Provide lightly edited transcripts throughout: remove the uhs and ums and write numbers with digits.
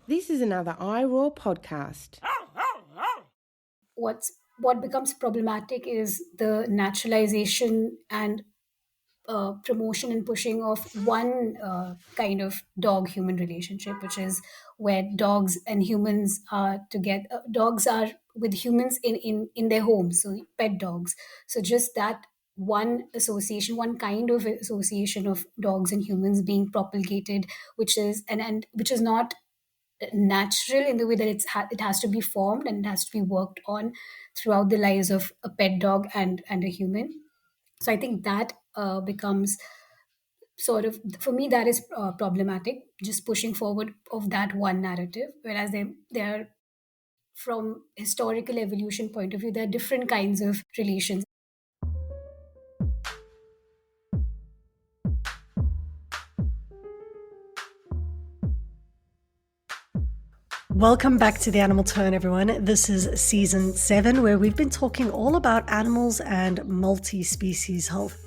This is another iROAR podcast. What becomes problematic is the naturalization and promotion and pushing of one kind of dog human relationship, which is where dogs and humans are together. Dogs are with humans in their homes, so pet dogs. So just that one association, one kind of association of dogs and humans being propagated, which is and which is not natural in the way that it has to be formed and it has to be worked on throughout the lives of a pet dog and a human. So I think that becomes sort of, for me, that is problematic, just pushing forward of that one narrative, whereas they're from historical evolution point of view, there are different kinds of relations. Welcome back to The Animal Tone, everyone. This is season 7, where we've been talking all about animals and multi-species health.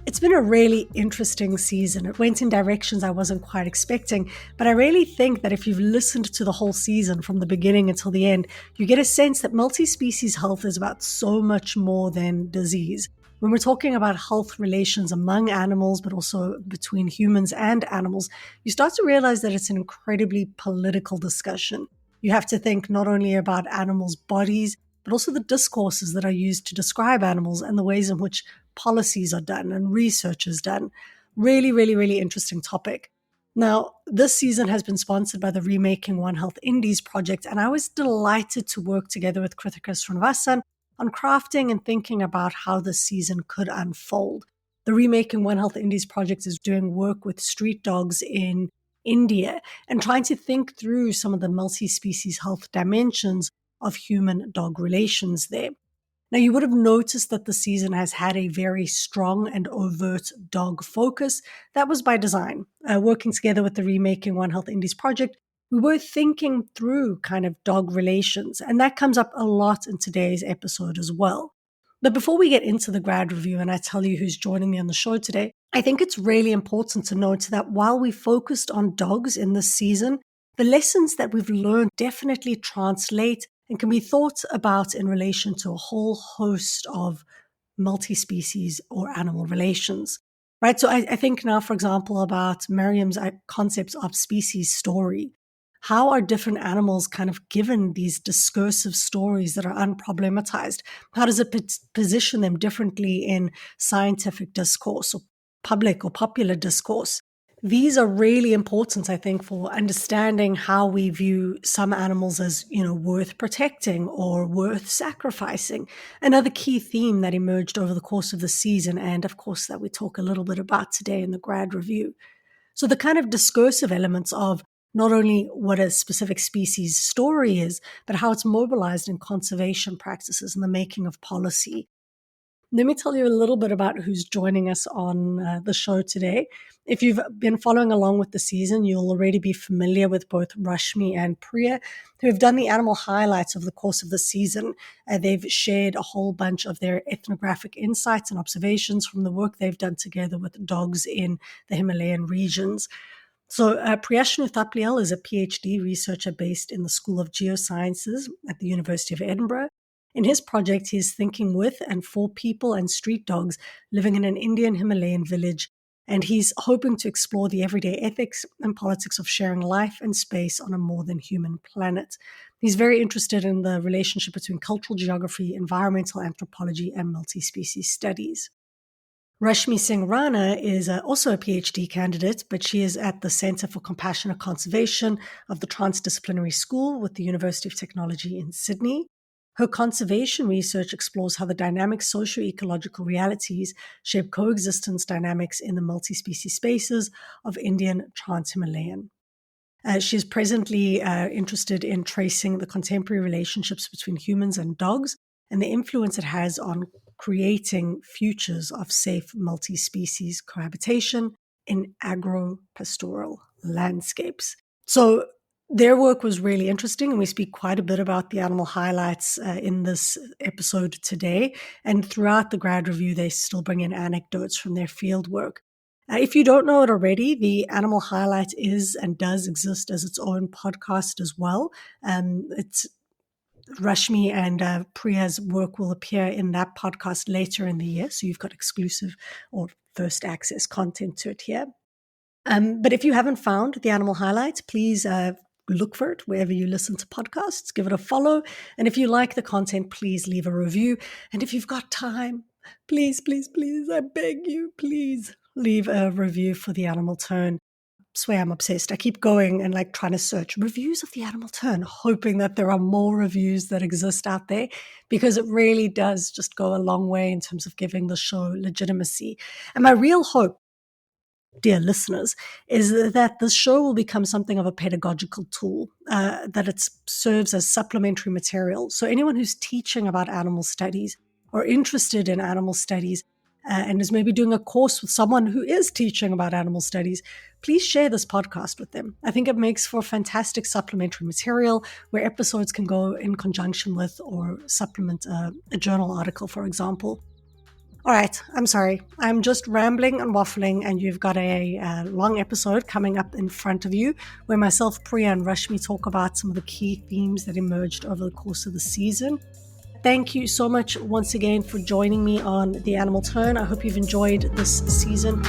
It's been a really interesting season. It went in directions I wasn't quite expecting, but I really think that if you've listened to the whole season from the beginning until the end, you get a sense that multi-species health is about so much more than disease. When we're talking about health relations among animals, but also between humans and animals, you start to realize that it's an incredibly political discussion. You have to think not only about animals' bodies, but also the discourses that are used to describe animals and the ways in which policies are done and research is done. Really, really, really interesting topic. Now, this season has been sponsored by the Remaking One Health Indies project, and I was delighted to work together with Kritika Srinivasan on crafting and thinking about how this season could unfold. The Remaking One Health Indies project is doing work with street dogs in India and trying to think through some of the multi-species health dimensions of human-dog relations there. Now, you would have noticed that the season has had a very strong and overt dog focus. That was by design. Working together with the Remaking One Health Indies project, we were thinking through kind of dog relations, and that comes up a lot in today's episode as well. But before we get into the grad review and I tell you who's joining me on the show today, I think it's really important to note that while we focused on dogs in this season, the lessons that we've learned definitely translate and can be thought about in relation to a whole host of multi-species or animal relations. Right. So I think now, for example, about Merriam's concepts of species story. How are different animals kind of given these discursive stories that are unproblematized? How does it position them differently in scientific discourse or public or popular discourse? These are really important, I think, for understanding how we view some animals as, worth protecting or worth sacrificing. Another key theme that emerged over the course of the season, and of course, that we talk a little bit about today in the grad review. So the kind of discursive elements of not only what a specific species story is, but how it's mobilized in conservation practices and the making of policy. Let me tell you a little bit about who's joining us on the show today. If you've been following along with the season, you'll already be familiar with both Rashmi and Priya, who have done the animal highlights over the course of the season. They've shared a whole bunch of their ethnographic insights and observations from the work they've done together with dogs in the Himalayan regions. So Priyanshu Thapliyal is a PhD researcher based in the School of Geosciences at the University of Edinburgh. In his project, he is thinking with and for people and street dogs living in an Indian Himalayan village, and he's hoping to explore the everyday ethics and politics of sharing life and space on a more than human planet. He's very interested in the relationship between cultural geography, environmental anthropology, and multi-species studies. Rashmi Singh Rana is also a PhD candidate, but she is at the Center for Compassionate Conservation of the Transdisciplinary School with the University of Technology in Sydney. Her conservation research explores how the dynamic socio-ecological realities shape coexistence dynamics in the multi-species spaces of Indian Trans-Himalayan. She is presently interested in tracing the contemporary relationships between humans and dogs and the influence it has on creating futures of safe multi-species cohabitation in agro-pastoral landscapes. So their work was really interesting, and we speak quite a bit about the animal highlights in this episode today. And throughout the grad review, they still bring in anecdotes from their field work. If you don't know it already, the Animal Highlight is and does exist as its own podcast as well. It's Rashmi and Priya's work will appear in that podcast later in the year. So you've got exclusive or first access content to it here. But if you haven't found the Animal Highlights, please look for it wherever you listen to podcasts. Give it a follow. And if you like the content, please leave a review. And if you've got time, please, please, please, I beg you, please leave a review for the Animal Turn. Swear I'm obsessed. I keep going and like trying to search reviews of the Animal Turn, hoping that there are more reviews that exist out there, because it really does just go a long way in terms of giving the show legitimacy. And my real hope, dear listeners, is that this show will become something of a pedagogical tool, that it serves as supplementary material. So anyone who's teaching about animal studies or interested in animal studies and is maybe doing a course with someone who is teaching about animal studies, please share this podcast with them. I think it makes for fantastic supplementary material where episodes can go in conjunction with or supplement a journal article, for example. All right, I'm sorry. I'm just rambling and waffling, and you've got a long episode coming up in front of you where myself, Priya, and Rashmi talk about some of the key themes that emerged over the course of the season. Thank you so much once again for joining me on The Animal Turn. I hope you've enjoyed this season.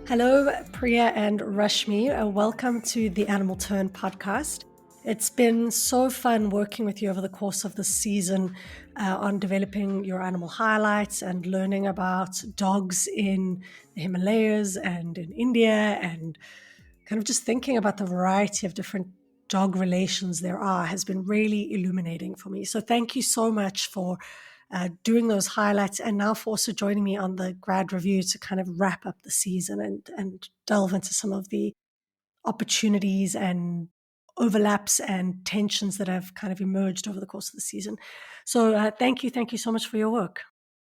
Hello, Priya and Rashmi. Welcome to the Animal Turn podcast. It's been so fun working with you over the course of the season on developing your animal highlights and learning about dogs in the Himalayas and in India, and kind of just thinking about the variety of different dog relations there are has been really illuminating for me. So thank you so much for doing those highlights, and now for also joining me on the grad review to kind of wrap up the season and delve into some of the opportunities and overlaps and tensions that have kind of emerged over the course of the season. So thank you so much for your work.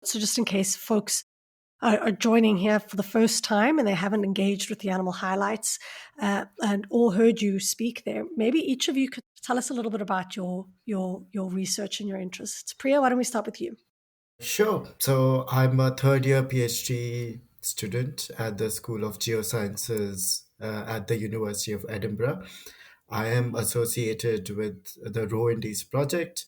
So just in case folks are joining here for the first time and they haven't engaged with the animal highlights and or heard you speak there, maybe each of you could tell us a little bit about your research and your interests. Priya, why don't we start with you? Sure. So I'm a third year PhD student at the School of Geosciences at the University of Edinburgh. I am associated with the Row project,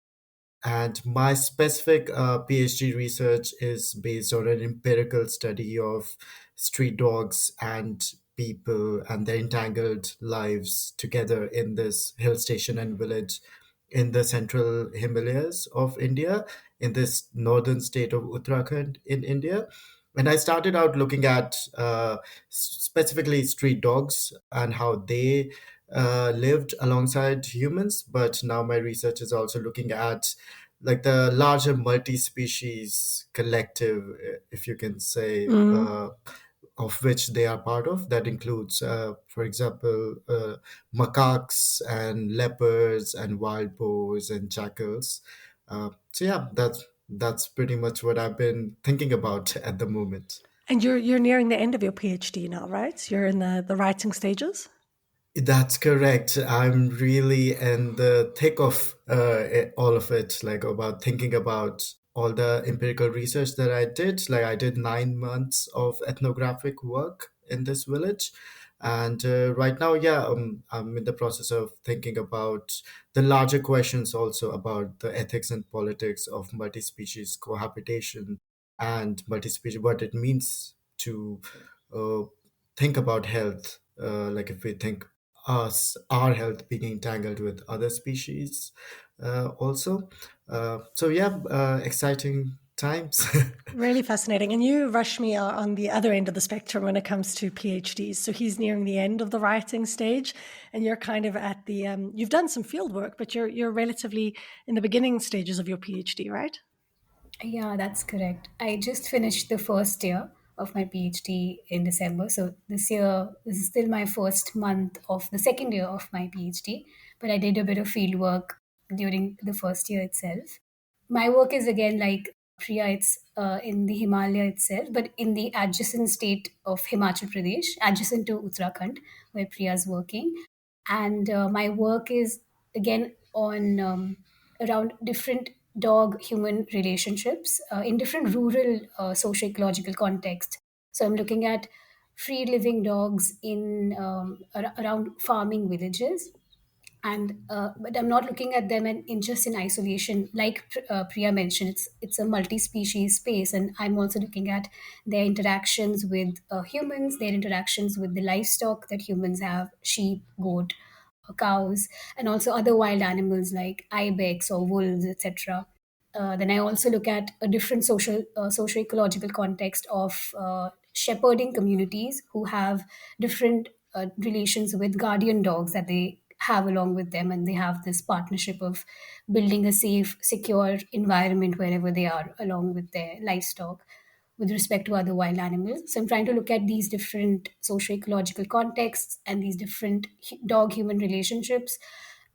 and my specific PhD research is based on an empirical study of street dogs and people and their entangled lives together in this hill station and village in the central Himalayas of India, in this northern state of Uttarakhand in India. And I started out looking at specifically street dogs and how they lived alongside humans. But now my research is also looking at like the larger multi-species collective, if you can say, of which they are part of. That includes, for example, macaques and leopards and wild boars and jackals. So yeah, that's pretty much what I've been thinking about at the moment. And you're nearing the end of your PhD now, right? You're in the writing stages. That's correct. I'm really in the thick of all of it, like about thinking about all the empirical research that I did. Like I did 9 months of ethnographic work in this village. And right now, yeah, I'm in the process of thinking about the larger questions also about the ethics and politics of multi-species cohabitation and multi-species, what it means to uh, think about health. Like if we think our health being entangled with other species also. So yeah, exciting times. Really fascinating. And you, Rashmi, are on the other end of the spectrum when it comes to PhDs. So he's nearing the end of the writing stage, and you're kind of at the. You've done some field work, but you're relatively in the beginning stages of your PhD, right? Yeah, that's correct. I just finished the first year of my PhD in December. So this is still my first month of the second year of my PhD, but I did a bit of field work during the first year itself. My work is again like Priya, it's in the Himalaya itself, but in the adjacent state of Himachal Pradesh, adjacent to Uttarakhand, where Priya is working. And my work is again on around different dog human relationships in different rural socio-ecological contexts. So I'm looking at free living dogs in around farming villages, and but I'm not looking at them in just in isolation. Like Priya mentioned, it's a multi-species space, and I'm also looking at their interactions with humans, their interactions with the livestock that humans have, sheep, goat, cows, and also other wild animals like ibex or wolves, etc. Then I also look at a different socio-ecological context of shepherding communities who have different relations with guardian dogs that they have along with them, and they have this partnership of building a safe, secure environment wherever they are along with their livestock with respect to other wild animals. So I'm trying to look at these different socio-ecological contexts and these different dog-human relationships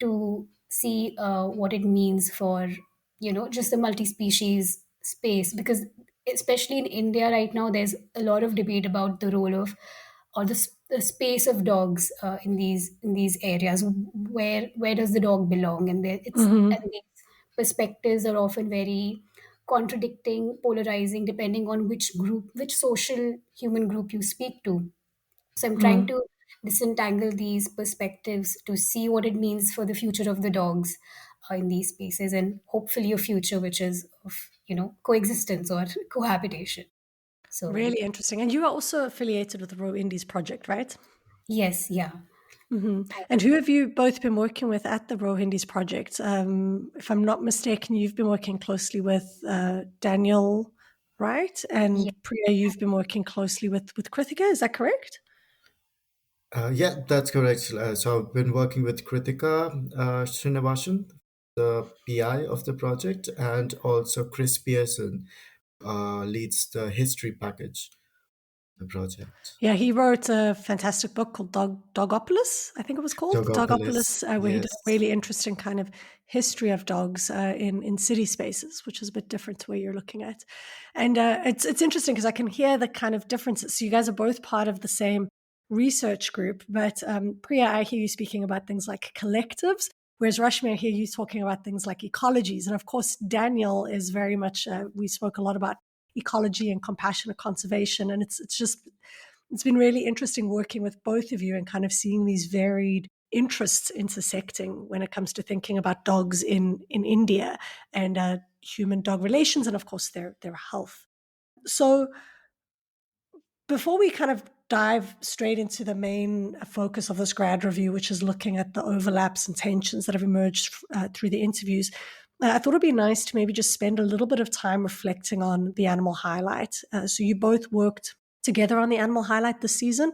to see what it means for just the multi-species space, because especially in India right now there's a lot of debate about the role of or the space of dogs in these areas. Where does the dog belong? And there it's Hmm. and these perspectives are often very contradicting, polarizing, depending on which social human group you speak to. So I'm trying to disentangle these perspectives to see what it means for the future of the dogs in these spaces, and hopefully a future which is of coexistence or cohabitation. So Really interesting. And you are also affiliated with the Row Indies project, right? yes, yeah. And who have you both been working with at the Row Indies project? If I'm not mistaken, you've been working closely with Daniel, right? Yeah. And Priya, you've been working closely with Krithika. Is that correct? Yeah, that's correct. So I've been working with Kritika Srinivasan, the PI of the project, and also Chris Pearson leads the history package, the project. Yeah, he wrote a fantastic book called Dogopolis, I think it was called Dogopolis, Dogopolis, where he did a yes. really interesting kind of history of dogs in city spaces, which is a bit different to where you're looking at. And it's interesting because I can hear the kind of differences. So you guys are both part of the same research group, but Priya, I hear you speaking about things like collectives, whereas Rashmi, I hear you talking about things like ecologies. And of course, Daniel is very much. We spoke a lot about ecology and compassionate conservation, and it's been really interesting working with both of you and kind of seeing these varied interests intersecting when it comes to thinking about dogs in India and human dog relations and of course their health. So before we kind of dive straight into the main focus of this grad review, which is looking at the overlaps and tensions that have emerged through the interviews, I thought it'd be nice to maybe just spend a little bit of time reflecting on the animal highlight. So you both worked together on the animal highlight this season.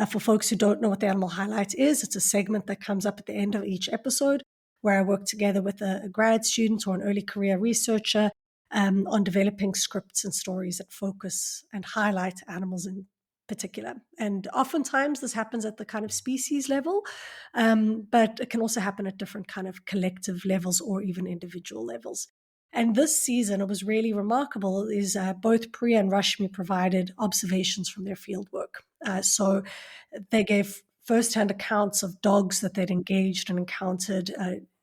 For folks who don't know what the animal highlight is, it's a segment that comes up at the end of each episode where I work together with a grad student or an early career researcher on developing scripts and stories that focus and highlight animals in particular. And oftentimes this happens at the kind of species level, but it can also happen at different kind of collective levels or even individual levels. And this season, it was really remarkable is both Priya and Rashmi provided observations from their fieldwork. So they gave firsthand accounts of dogs that they'd engaged and encountered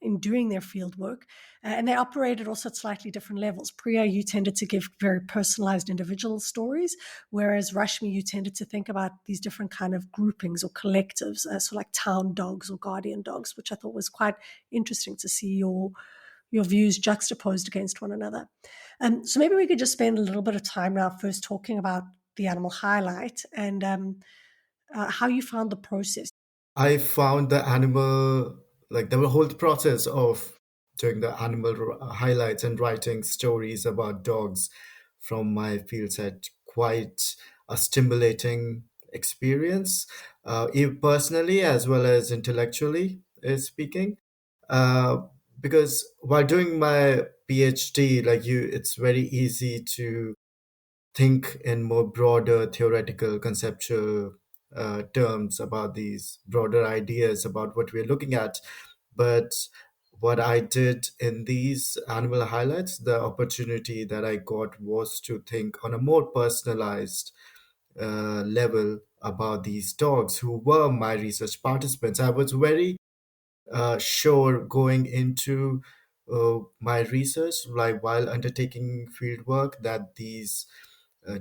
in doing their field work. And they operated also at slightly different levels. Priya, you tended to give very personalized individual stories, whereas Rashmi, you tended to think about these different kind of groupings or collectives, so like town dogs or guardian dogs, which I thought was quite interesting to see your views juxtaposed against one another. So maybe we could just spend a little bit of time now first talking about the animal highlight and how you found the process. I found the animal, like the whole process of doing the animal highlights and writing stories about dogs from my field set quite a stimulating experience, personally as well as intellectually speaking. Uh, because while doing my PhD, like you, it's very easy to think in more broader theoretical conceptual terms about these broader ideas about what we're looking at. But what I did in these animal highlights, the opportunity that I got was to think on a more personalized level about these dogs who were my research participants. I was very sure going into my research, like while undertaking field work, that these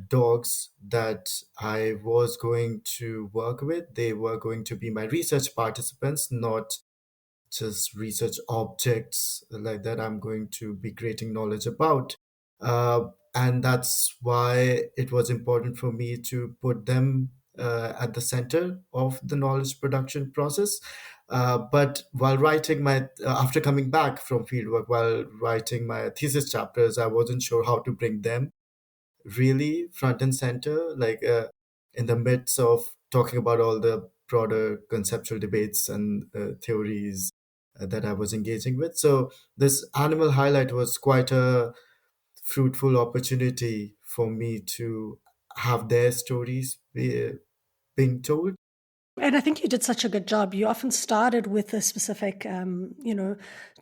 dogs that I was going to work with, they were going to be my research participants, not just research objects like that I'm going to be creating knowledge about. And that's why it was important for me to put them at the center of the knowledge production process. But while writing after coming back from fieldwork, while writing my thesis chapters, I wasn't sure how to bring them really front and center, like in the midst of talking about all the broader conceptual debates and theories that I was engaging with. So this animal highlight was quite a fruitful opportunity for me to have their stories being told. And I think you did such a good job. You often started with a specific,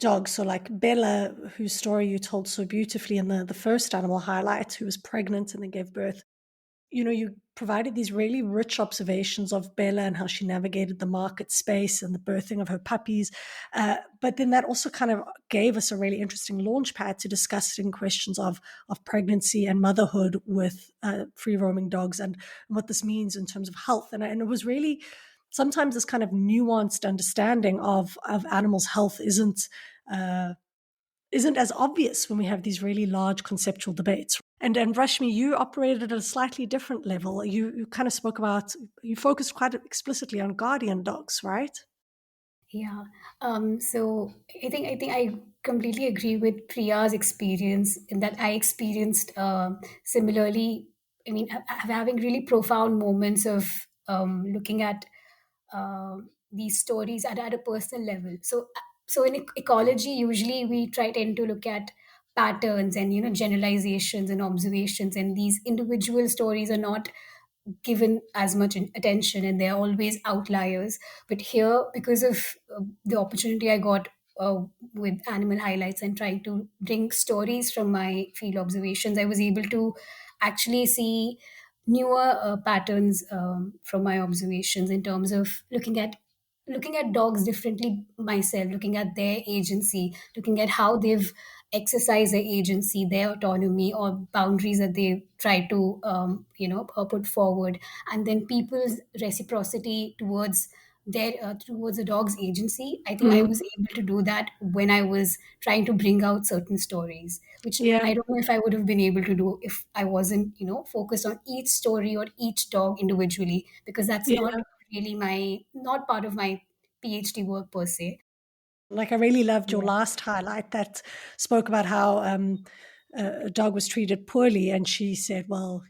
dog. So, like Bella, whose story you told so beautifully in the first animal highlight, who was pregnant and then gave birth. You provided these really rich observations of Bella and how she navigated the market space and the birthing of her puppies. But then that also kind of gave us a really interesting launch pad to discussing questions of pregnancy and motherhood with free roaming dogs and what this means in terms of health. And it was really sometimes this kind of nuanced understanding of animals' health uh, isn't as obvious when we have these really large conceptual debates. And Rashmi, you operated at a slightly different level. You kind of spoke about, you focused quite explicitly on guardian dogs, right? Yeah. So I think I completely agree with Priya's experience in that I experienced similarly. I mean, having really profound moments of looking at these stories at a personal level. So in ecology, usually we tend to look at patterns and generalizations and observations, and these individual stories are not given as much attention, and they're always outliers. But here, because of the opportunity I got with animal highlights and trying to bring stories from my field observations, I was able to actually see newer patterns from my observations in terms of looking at dogs differently myself, looking at their agency, looking at how they've exercised their agency, their autonomy, or boundaries that they try to put forward, and then people's reciprocity towards a dog's agency. I think I Mm, was able to do that when I was trying to bring out certain stories, which yeah, I don't know if I would have been able to do if I wasn't focused on each story or each dog individually, because that's yeah. not part of my PhD work per se. Like I really loved your Yeah. last highlight that spoke about how a dog was treated poorly, and she said, "Well,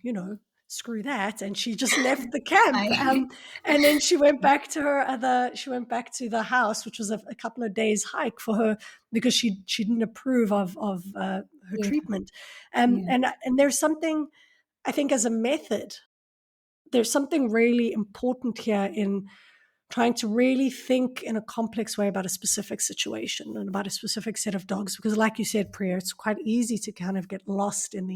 screw that," and she just left the camp. I And then she went back to she went back to the house, which was a couple of days hike for her because she didn't approve of her yeah, treatment. yeah. And there's something I think as a method, there's something really important here in trying to really think in a complex way about a specific situation and about a specific set of dogs. Because, like you said, Priya, it's quite easy to kind of get lost in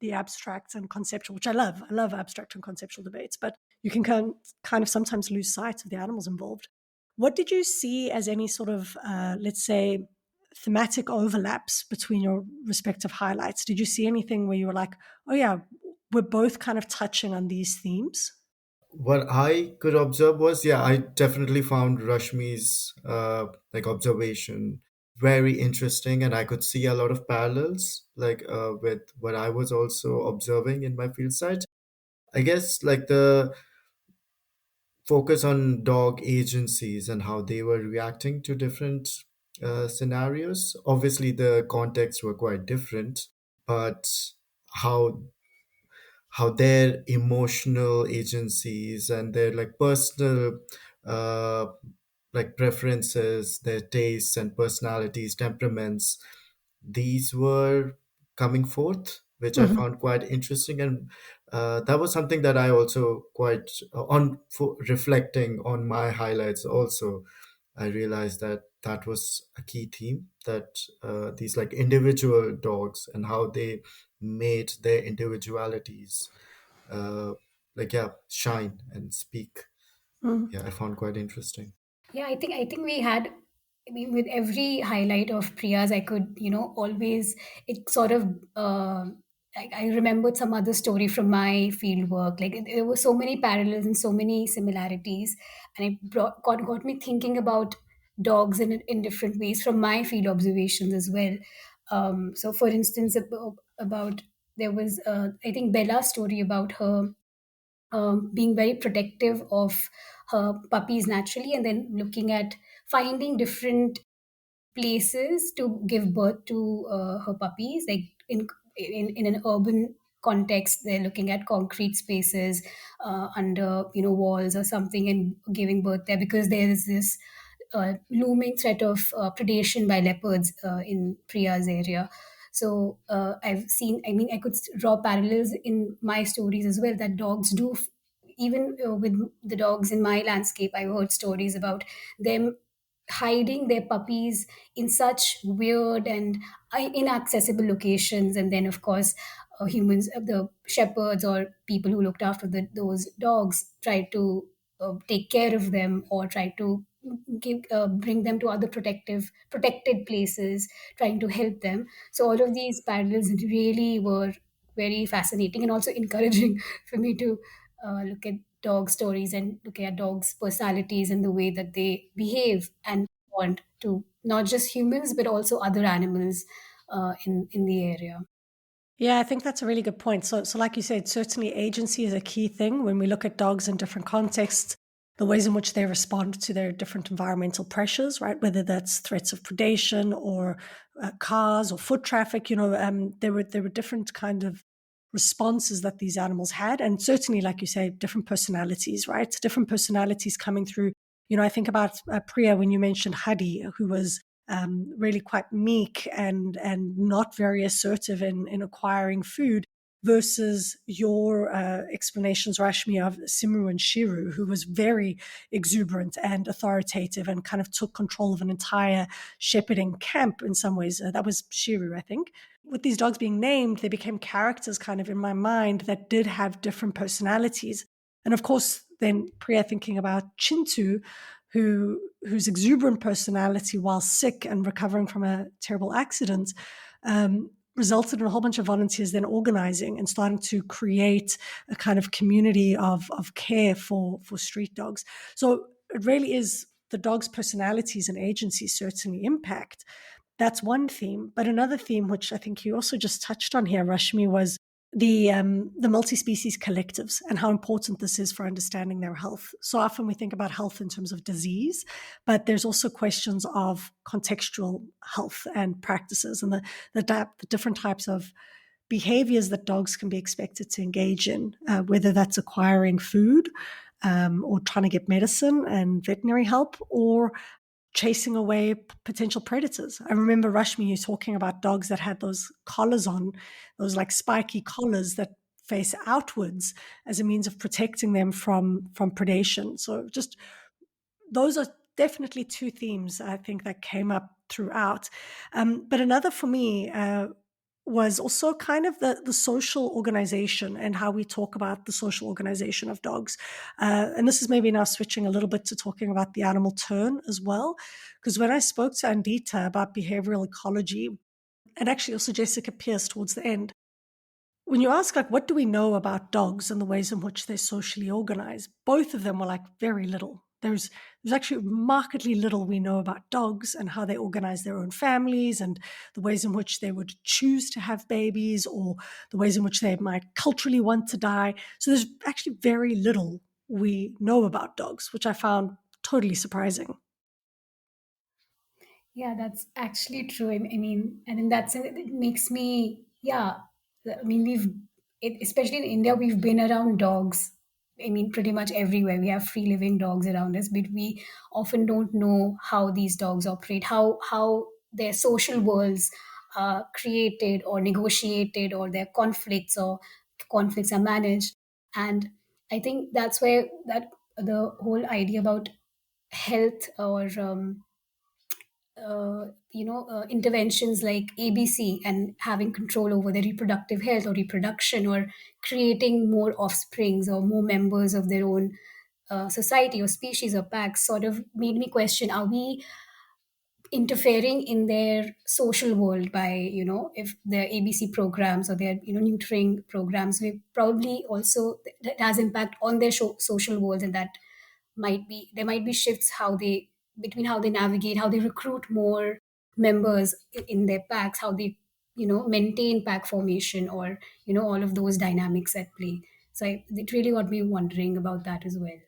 the abstract and conceptual, which I love. I love abstract and conceptual debates, but you can kind of sometimes lose sight of the animals involved. What did you see as any sort of, let's say, thematic overlaps between your respective highlights? Did you see anything where you were like, oh, yeah, we're both kind of touching on these themes? What I could observe was, yeah, I definitely found Rashmi's like observation very interesting, and I could see a lot of parallels like with what I was also observing in my field site. I guess like the focus on dog agencies and how they were reacting to different scenarios. Obviously, the contexts were quite different, but how their emotional agencies and their like personal uh, like preferences, their tastes and personalities, temperaments, these were coming forth, which I Mhm. found quite interesting. And that was something that I also quite on for reflecting on my highlights also, I realized that that was a key theme, that these like individual dogs and how they made their individualities uh, like yeah shine and speak. Mhm. Yeah, I found quite interesting. Yeah, I think we had I mean, with every highlight of Priya's, I could, always, it sort of, I remembered some other story from my field work. Like, there were so many parallels and so many similarities. And it got me thinking about dogs in different ways from my field observations as well. So, for instance, about there was, I think, Bella's story about her being very protective of her puppies naturally, and then looking at finding different places to give birth to her puppies, like in an urban context. They're looking at concrete spaces under walls or something, and giving birth there because there is this looming threat of predation by leopards in Priya's area. So I've seen, I mean, I could draw parallels in my stories as well, that dogs do even with the dogs in my landscape. I heard stories about them hiding their puppies in such weird and inaccessible locations. And then, of course, humans, the shepherds or people who looked after those dogs, tried to take care of them, or try to bring them to other protected places, trying to help them. So all of these parallels really were very fascinating and also encouraging for me to look at dog stories and look at dogs' personalities and the way that they behave and respond to not just humans but also other animals in the area. Yeah, I think that's a really good point. So like you said, certainly agency is a key thing when we look at dogs in different contexts, the ways in which they respond to their different environmental pressures, right? Whether that's threats of predation or cars or foot traffic, there were different kind of responses that these animals had, and certainly, like you say, different personalities, right? Different personalities coming through. I think about Priya when you mentioned Hadi, who was really quite meek and not very assertive in acquiring food, versus your explanations, Rashmi, of Simru and Shiru, who was very exuberant and authoritative and kind of took control of an entire shepherding camp in some ways. That was Shiru, I think. With these dogs being named, they became characters kind of in my mind that did have different personalities. And of course, then Priya thinking about Chintu, whose exuberant personality while sick and recovering from a terrible accident resulted in a whole bunch of volunteers then organizing and starting to create a kind of community of care for street dogs. So it really is the dog's personalities and agencies certainly impact. That's one theme. But another theme, which I think you also just touched on here, Rashmi, was the multi-species collectives and how important this is for understanding their health. So often we think about health in terms of disease, but there's also questions of contextual health and practices and the different types of behaviors that dogs can be expected to engage in, whether that's acquiring food or trying to get medicine and veterinary help, or chasing away potential predators. I remember Rashmi, you talking about dogs that had those collars on, those like spiky collars that face outwards as a means of protecting them from predation. So just those are definitely two themes I think that came up throughout. But another for me was also kind of the social organization and how we talk about the social organization of dogs. And this is maybe now switching a little bit to talking about the animal turn as well. Because when I spoke to Andita about behavioral ecology, and actually also Jessica Pierce towards the end, when you ask, like, what do we know about dogs and the ways in which they're socially organized, both of them were like very little. There's actually markedly little we know about dogs and how they organize their own families and the ways in which they would choose to have babies or the ways in which they might culturally want to die. So there's actually very little we know about dogs, which I found totally surprising. Yeah, that's actually true. I mean, and in that sense, it makes me, yeah. I mean, especially in India, we've been around dogs. I mean, pretty much everywhere. We have free living dogs around us, but we often don't know how these dogs operate, how their social worlds are created or negotiated, or their conflicts are managed. And I think that's where that the whole idea about health or interventions like ABC and having control over their reproductive health or reproduction, or creating more offsprings or more members of their own society or species or packs, sort of made me question, are we interfering in their social world by, if their ABC programs or their, neutering programs, we probably also that has impact on their social worlds, and that there might be shifts between how they navigate, how they recruit more members in their packs, how they, maintain pack formation, or, all of those dynamics at play. So it really got me wondering about that as well.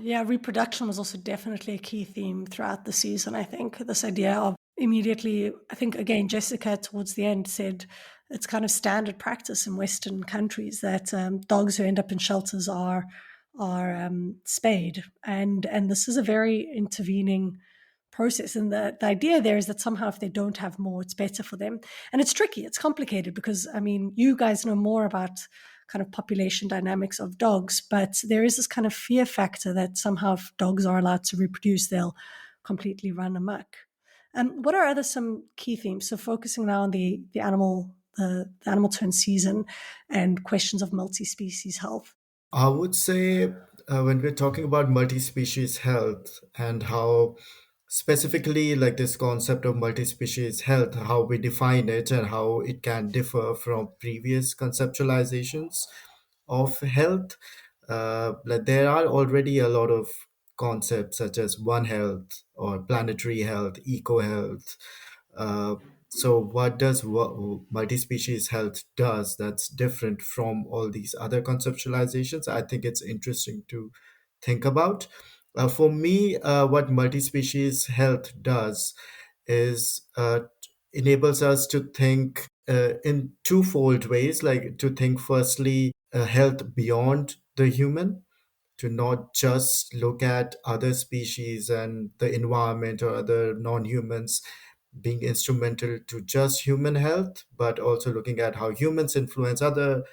Yeah, reproduction was also definitely a key theme throughout the season. I think this idea of immediately, I think again, Jessica towards the end said it's kind of standard practice in Western countries that dogs who end up in shelters are spayed, and this is a very intervening process. And the idea there is that somehow if they don't have more, it's better for them. And it's tricky, it's complicated because I mean, you guys know more about kind of population dynamics of dogs, but there is this kind of fear factor that somehow if dogs are allowed to reproduce, they'll completely run amok. What are other some key themes? So focusing now on the animal turn season and questions of multi-species health. I would say when we're talking about multi-species health and how specifically like this concept of multi-species health, how we define it and how it can differ from previous conceptualizations of health, like there are already a lot of concepts such as One Health or planetary health, eco health. Uh, so, what does multi-species health does that's different from all these other conceptualizations? I think it's interesting to think about. For me, what multi-species health does is enables us to think in twofold ways, like to think firstly health beyond the human, to not just look at other species and the environment or other non-humans being instrumental to just human health, but also looking at how humans influence other,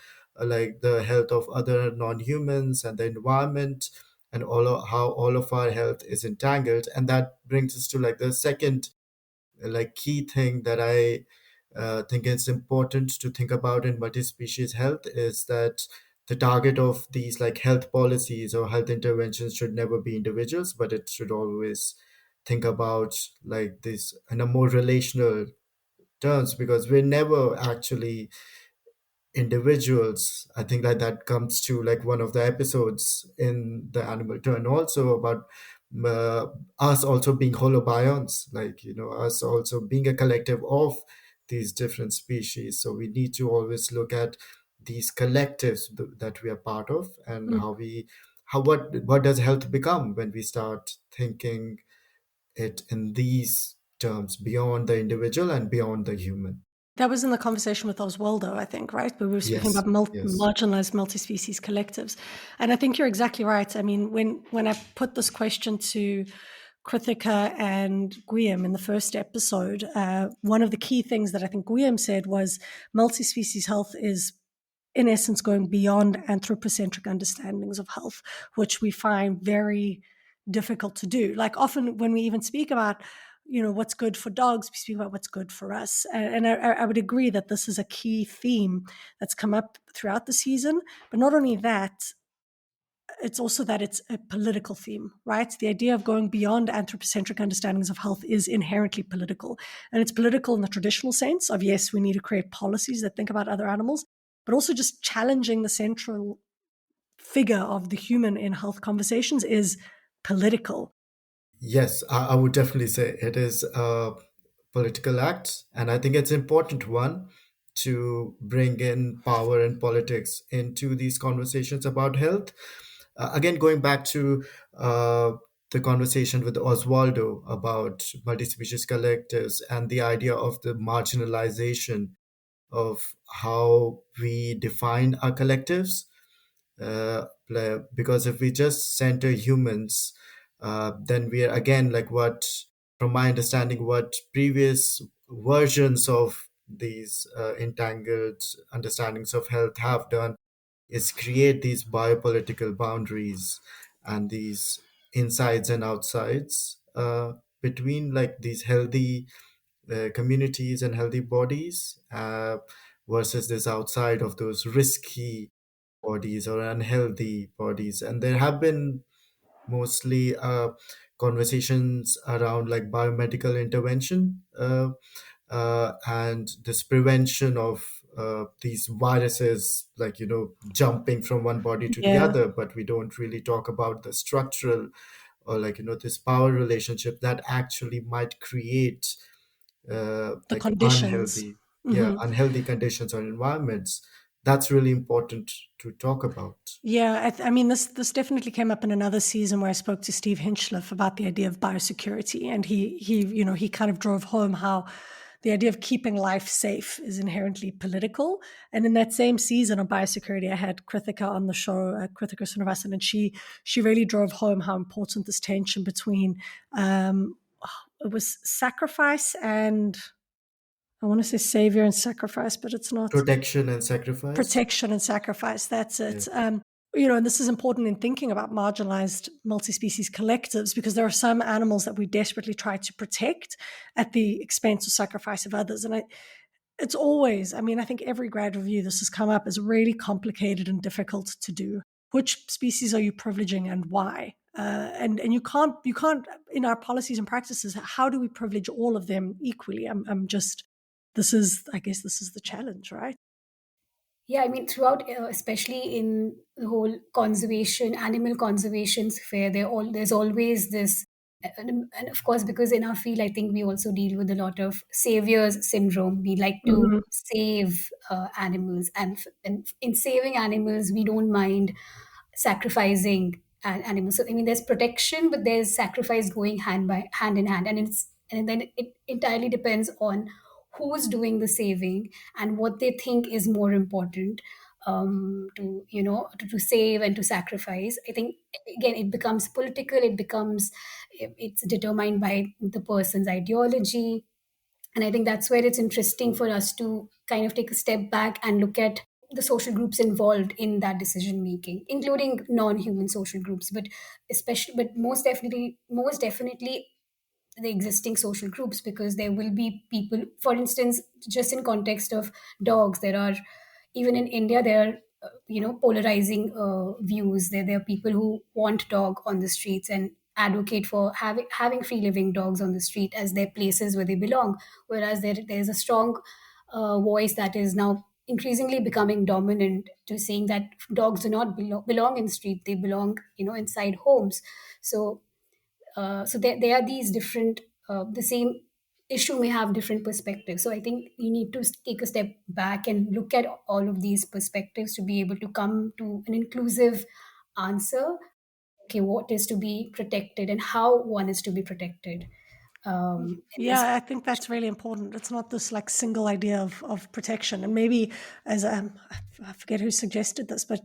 like the health of other non-humans and the environment, and how all of our health is entangled. And that brings us to like the second like key thing that I think it's important to think about in multi-species health is that the target of these like health policies or health interventions should never be individuals, but it should always think about like this in a more relational terms, because we're never actually individuals. I think like that comes to like one of the episodes in the animal turn also about uh, us also being holobionts, like us also being a collective of these different species. So we need to always look at these collectives that we are part of, and Mm. how what does health become when we start thinking it in these terms beyond the individual and beyond the human. That was in the conversation with Oswaldo, I think, right? Where we were speaking Yes, about yes. marginalized multi-species collectives. And I think you're exactly right. I mean, when I put this question to Krithika and Guillaume in the first episode, one of the key things that I think Guillaume said was multi-species health is in essence going beyond anthropocentric understandings of health, which we find very difficult to do. Like often when we even speak about, what's good for dogs, we speak about what's good for us. And I would agree that this is a key theme that's come up throughout the season. But not only that, it's also that it's a political theme, right? The idea of going beyond anthropocentric understandings of health is inherently political. And it's political in the traditional sense of, yes, we need to create policies that think about other animals, but also just challenging the central figure of the human in health conversations is political. Yes, I would definitely say it is a political act, and I think it's an important one to bring in power and politics into these conversations about health. Again, going back to the conversation with Oswaldo about multi-species collectives and the idea of the marginalization of how we define our collectives, because if we just center humans, then we are again like what, from my understanding, what previous versions of these entangled understandings of health have done is create these biopolitical boundaries and these insides and outsides between like these healthy communities and healthy bodies versus this outside of those risky bodies or unhealthy bodies. And there have been mostly conversations around like biomedical intervention, and this prevention of these viruses, like, jumping from one body to the Yeah, other. But we don't really talk about the structural, or like, this power relationship that actually might create the like conditions. Hmm. unhealthy conditions or environments. That's really important to talk about. Yeah, I mean, this definitely came up in another season where I spoke to Steve Hinchliffe about the idea of biosecurity, and he kind of drove home how the idea of keeping life safe is inherently political. And in that same season of biosecurity, I had Krithika on the show, Krithika Srinivasan, and she really drove home how important this tension between it was sacrifice and I want to say savior and sacrifice, but it's not. Protection and sacrifice. Protection and sacrifice. That's Yeah. it. And this is important in thinking about marginalized multi-species collectives because there are some animals that we desperately try to protect at the expense or sacrifice of others. And it's always, I mean, I think every grad review this has come up as really complicated and difficult to do. Which species are you privileging and why? And you can't in our policies and practices. How do we privilege all of them equally? I guess this is the challenge, right? Yeah, I mean, throughout, especially in the whole conservation, animal conservation sphere, there's always this, and of course, because in our field, I think we also deal with a lot of saviors syndrome. We like to Mhm. save animals, and in saving animals, we don't mind sacrificing animals. So I mean, there's protection, but there's sacrifice going hand in hand, and then it entirely depends on who's doing the saving and what they think is more important, to save and to sacrifice. I think again it becomes political. It's determined by the person's ideology, and I think that's where it's interesting for us to kind of take a step back and look at the social groups involved in that decision making, including non-human social groups, but most definitely the existing social groups, because there will be people, for instance, just in context of dogs, there are, even in India, there are polarizing views. There are people who want dog on the streets and advocate for having free living dogs on the street as their places where they belong, whereas there's a strong voice that is now increasingly becoming dominant to saying that dogs do not belong in street, they belong inside homes. So there are these different, the same issue may have different perspectives. So I think you need to take a step back and look at all of these perspectives to be able to come to an inclusive answer. Okay, what is to be protected and how one is to be protected in this. Yeah, I think that's really important. It's not this like single idea of protection. And maybe as I forget who suggested this, but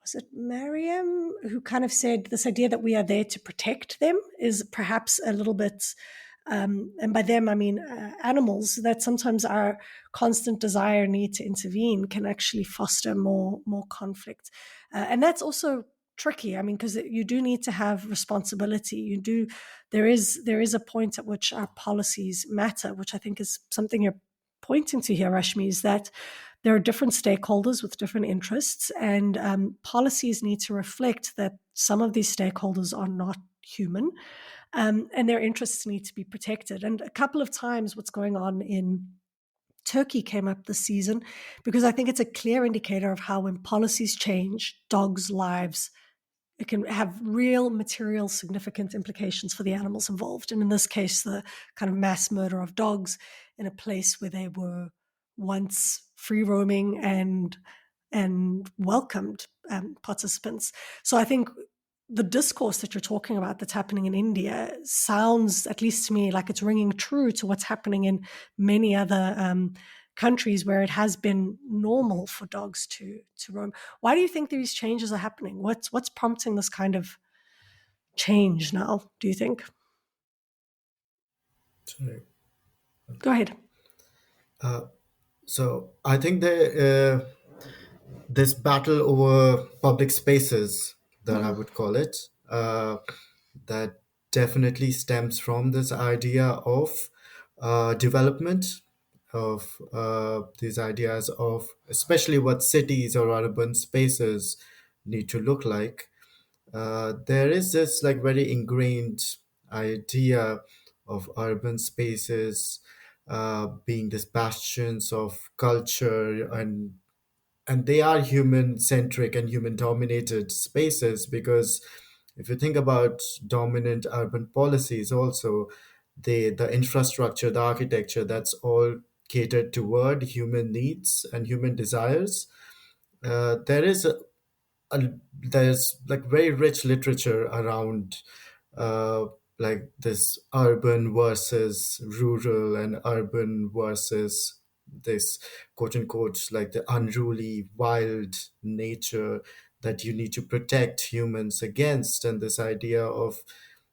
was it Mariam who kind of said this idea that we are there to protect them is perhaps a little bit, and by them I mean animals, that sometimes our constant desire, need to intervene can actually foster more conflict, and that's also tricky. I mean, because you do need to have responsibility. You do. There is a point at which our policies matter, which I think is something you're pointing to here, Rashmi, is that there are different stakeholders with different interests, and policies need to reflect that some of these stakeholders are not human, and their interests need to be protected. And a couple of times, what's going on in Turkey came up this season because I think it's a clear indicator of how when policies change, dogs' lives, it can have real material significant implications for the animals involved. And in this case, the kind of mass murder of dogs in a place where they were once free roaming and welcomed participants. So I think the discourse that you're talking about that's happening in India sounds, at least to me, like it's ringing true to what's happening in many other countries where it has been normal for dogs to roam. Why do you think these changes are happening? What's prompting this kind of change now, do you think? Sorry. Go ahead. So I think this battle over public spaces, that I Mm, would call it, that definitely stems from this idea of development, of these ideas of especially what cities or urban spaces need to look like. There is this like very ingrained idea of urban spaces being these bastions of culture, and they are human centric and human dominated spaces, because if you think about dominant urban policies also, the infrastructure, the architecture, that's all catered toward human needs and human desires. There is there's like very rich literature around uh, like this urban versus rural, and urban versus this quote unquote like the unruly wild nature that you need to protect humans against, and this idea of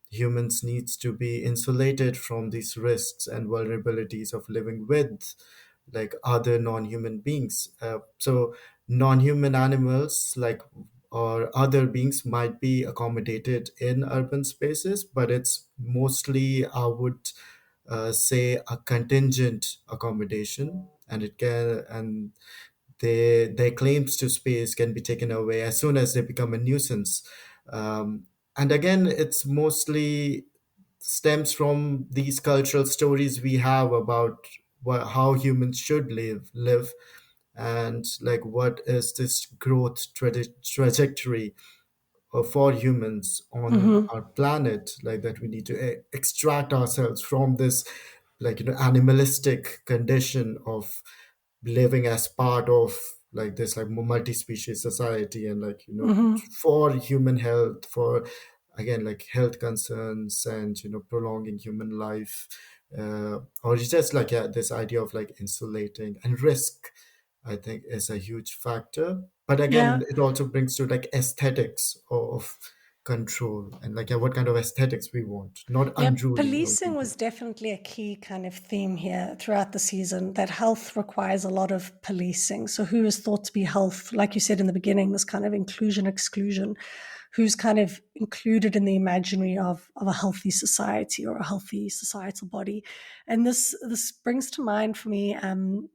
humans needs to be insulated from these risks and vulnerabilities of living with like other non-human beings. So non-human animals like or other beings might be accommodated in urban spaces, but it's mostly, I would say, a contingent accommodation, and it can and their claims to space can be taken away as soon as they become a nuisance. And again, it's mostly stems from these cultural stories we have about how humans should live, and like what is this growth trajectory for humans on Mm-hmm. our planet, like that we need to extract ourselves from this like animalistic condition of living as part of like this like multi-species society, and like Mm-hmm. for human health, for again like health concerns, and prolonging human life, or it's just like this idea of like insulating and risk, I think, is a huge factor. But Yeah. again, it also brings to like aesthetics of control, and like what kind of aesthetics we want, not Yeah, unruly or policing was definitely a key kind of theme here throughout the season, that health requires a lot of policing. So, who is thought to be health? Like you said in the beginning, this kind of inclusion exclusion, who's kind of included in the imaginary of a healthy society or a healthy societal body. And this brings to mind for me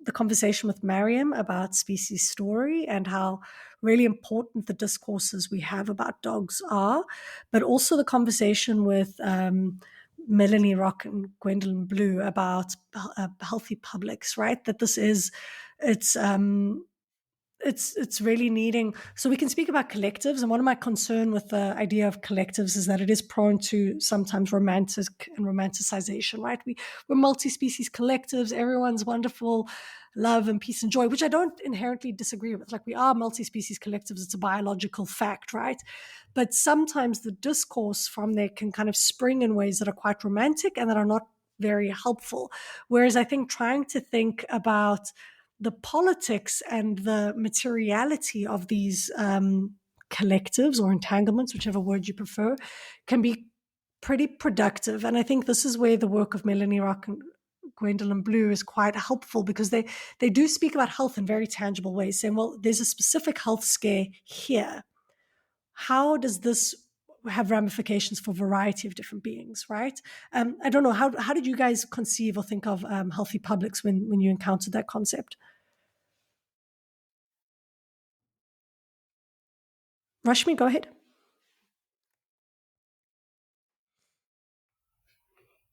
the conversation with Mariam about species story and how really important the discourses we have about dogs are, but also the conversation with Melanie Rock and Gwendolyn Blue about healthy publics, right? That this is, it's it's really needing, so we can speak about collectives, and one of my concern with the idea of collectives is that it is prone to sometimes romantic and romanticization, right? We're multi-species collectives, everyone's wonderful, love and peace and joy, which I don't inherently disagree with. Like, we are multi-species collectives, it's a biological fact, right? But sometimes the discourse from there can kind of spring in ways that are quite romantic and that are not very helpful. Whereas I think trying to think about the politics and the materiality of these collectives or entanglements, whichever word you prefer, can be pretty productive. And I think this is where the work of Melanie Rock and Gwendolyn Blue is quite helpful, because they do speak about health in very tangible ways, saying, well, there's a specific health scare here. How does this have ramifications for a variety of different beings, right? I don't know, how did you guys conceive or think of healthy publics when you encountered that concept? Rashmi, go ahead.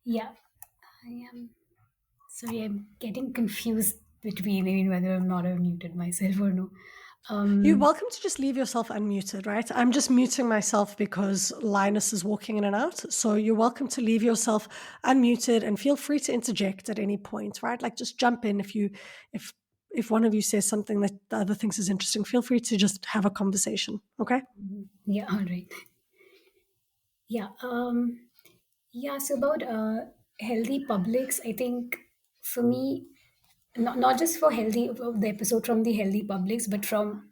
Yeah, I am. Sorry, I'm getting confused between, I mean, whether or not I've muted myself or no. You're Um, welcome to just leave yourself unmuted, right? I'm just muting myself because Linus is walking in and out. So you're welcome to leave yourself unmuted and feel free to interject at any point, right? Like, just jump in if if one of you says something that the other thinks is interesting, feel free to just have a conversation. Okay. yeah, all right. Yeah. Yeah. So about healthy publics, I think for me, not just for healthy the episode from the healthy publics, but from,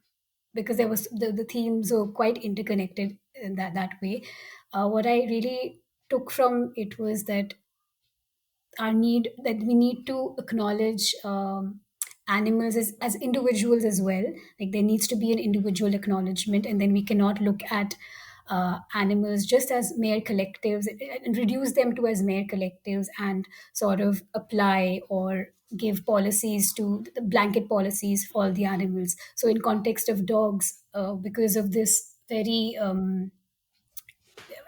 because there was the themes are quite interconnected in that way. What I really took from it was that our need that we need to acknowledge animals as individuals as well. Like, there needs to be an individual acknowledgement, and then we cannot look at animals just as mere collectives and reduce them to as mere collectives and sort of apply or give policies to the blanket policies for all the animals. So in context of dogs, because of this very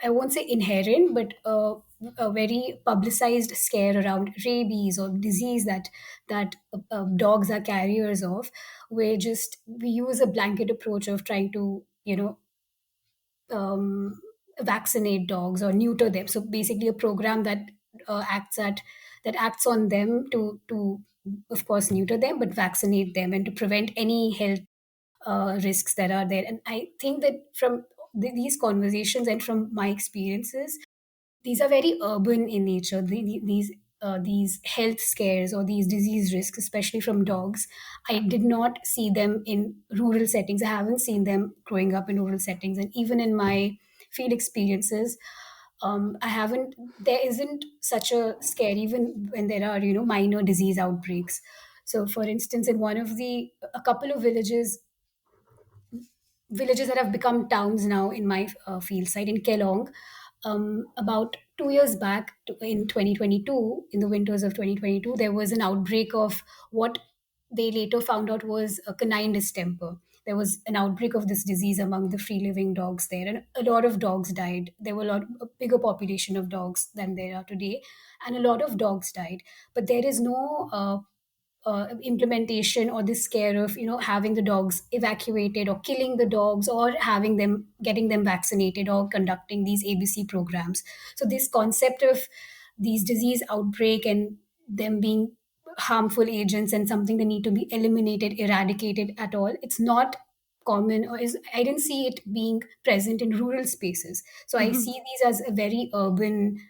I won't say inherent, but a very publicized scare around rabies or disease that dogs are carriers of, where just we use a blanket approach of trying to, um, vaccinate dogs or neuter them. So basically, a program that acts on them to of course neuter them, but vaccinate them and to prevent any health risks that are there. And I think that from these conversations and from my experiences, these are very urban in nature. These health scares or these disease risks, especially from dogs, I did not see them in rural settings. I haven't seen them growing up in rural settings, and even in my field experiences, I haven't. There isn't such a scare even when there are minor disease outbreaks. So, for instance, in one of the a couple of villages that have become towns now in my field site in Kelong. About 2 years back, in 2022, in the winters of 2022, there was an outbreak of what they later found out was a canine distemper. There was an outbreak of this disease among the free living dogs there, and a lot of dogs died. There were a bigger population of dogs than there are today, and a lot of dogs died. But there is no implementation or this scare of having the dogs evacuated or killing the dogs or having them getting them vaccinated or conducting these ABC programs. So this concept of these disease outbreak and them being harmful agents and something that need to be eliminated, eradicated at all, it's not common, or is I didn't see it being present in rural spaces. So I see these as a very urban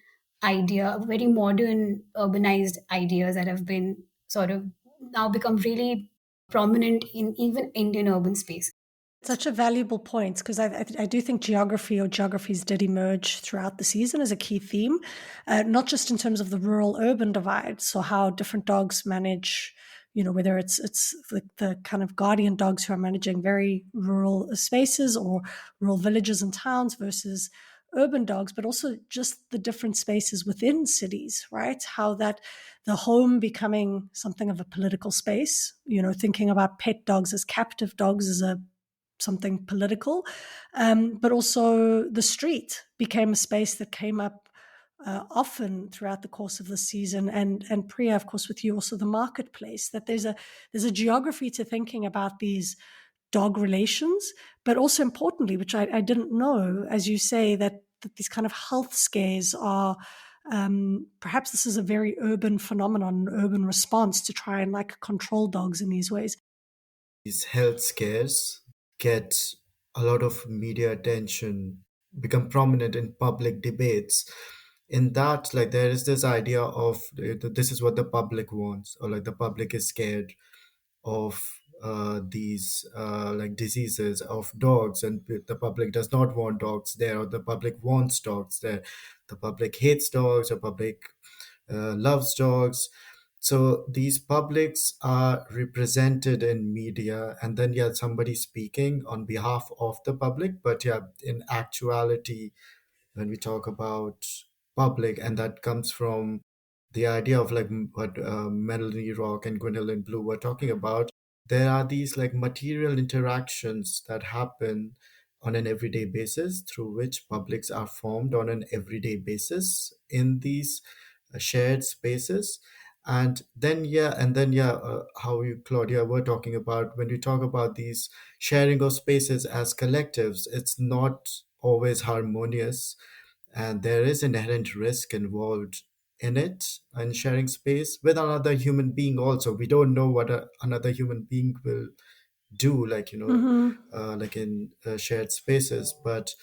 idea, very modern urbanized ideas that have been sort of now become really prominent in even Indian urban space. Such a valuable point, because I do think geography or geographies did emerge throughout the season as a key theme, not just in terms of the rural-urban divide, so how different dogs manage, whether it's the kind of guardian dogs who are managing very rural spaces or rural villages and towns versus urban dogs, but also just the different spaces within cities, right? How that the home becoming something of a political space, thinking about pet dogs as captive dogs is a something political, but also the street became a space that came up often throughout the course of the season, and Priya, of course, with you also the marketplace. That there's a geography to thinking about these dog relations, but also importantly, which I didn't know, as you say, that these kind of health scares are. Perhaps this is a very urban phenomenon, an urban response to try and control dogs in these ways. These health scares get a lot of media attention, become prominent in public debates. In that, like, there is this idea of this is what the public wants, or like the public is scared of these like diseases of dogs, and the public does not want dogs there, or the public wants dogs there. The public hates dogs, or public loves dogs. So these publics are represented in media, and then yeah, somebody speaking on behalf of the public. But yeah, in actuality, when we talk about public, and that comes from the idea of like what Melanie Rock and Gwendolyn Blue were talking about, there are these like material interactions that happen on an everyday basis, through which publics are formed on an everyday basis in these shared spaces. And then how you, Claudia, were talking about, when we talk about these sharing of spaces as collectives, it's not always harmonious, and there is inherent risk involved in it, and sharing space with another human being. Also, we don't know what another human being will do, like like in shared spaces, but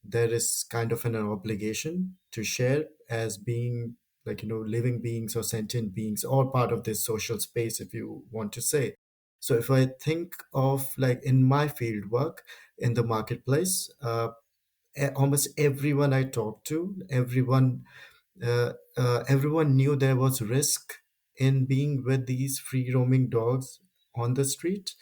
there is kind of an obligation to share as being, like, living beings or sentient beings, all part of this social space, if you want to say. So if I think of, like, in my field work in the marketplace, almost everyone I talked to, everyone knew there was risk in being with these free roaming dogs on the street.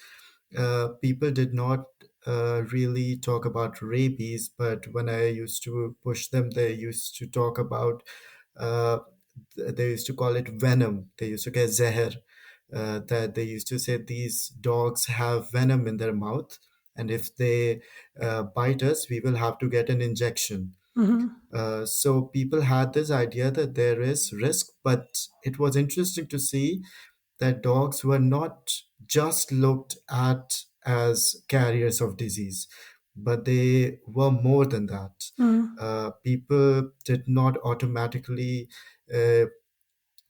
People did not really talk about rabies, but when I used to push them, they used to talk about, uh, they used to call it venom. They used to get zeher, that they used to say these dogs have venom in their mouth, and if they bite us, we will have to get an injection. So people had this idea that there is risk, but it was interesting to see that dogs were not just looked at as carriers of disease, but they were more than that. People did not automatically uh,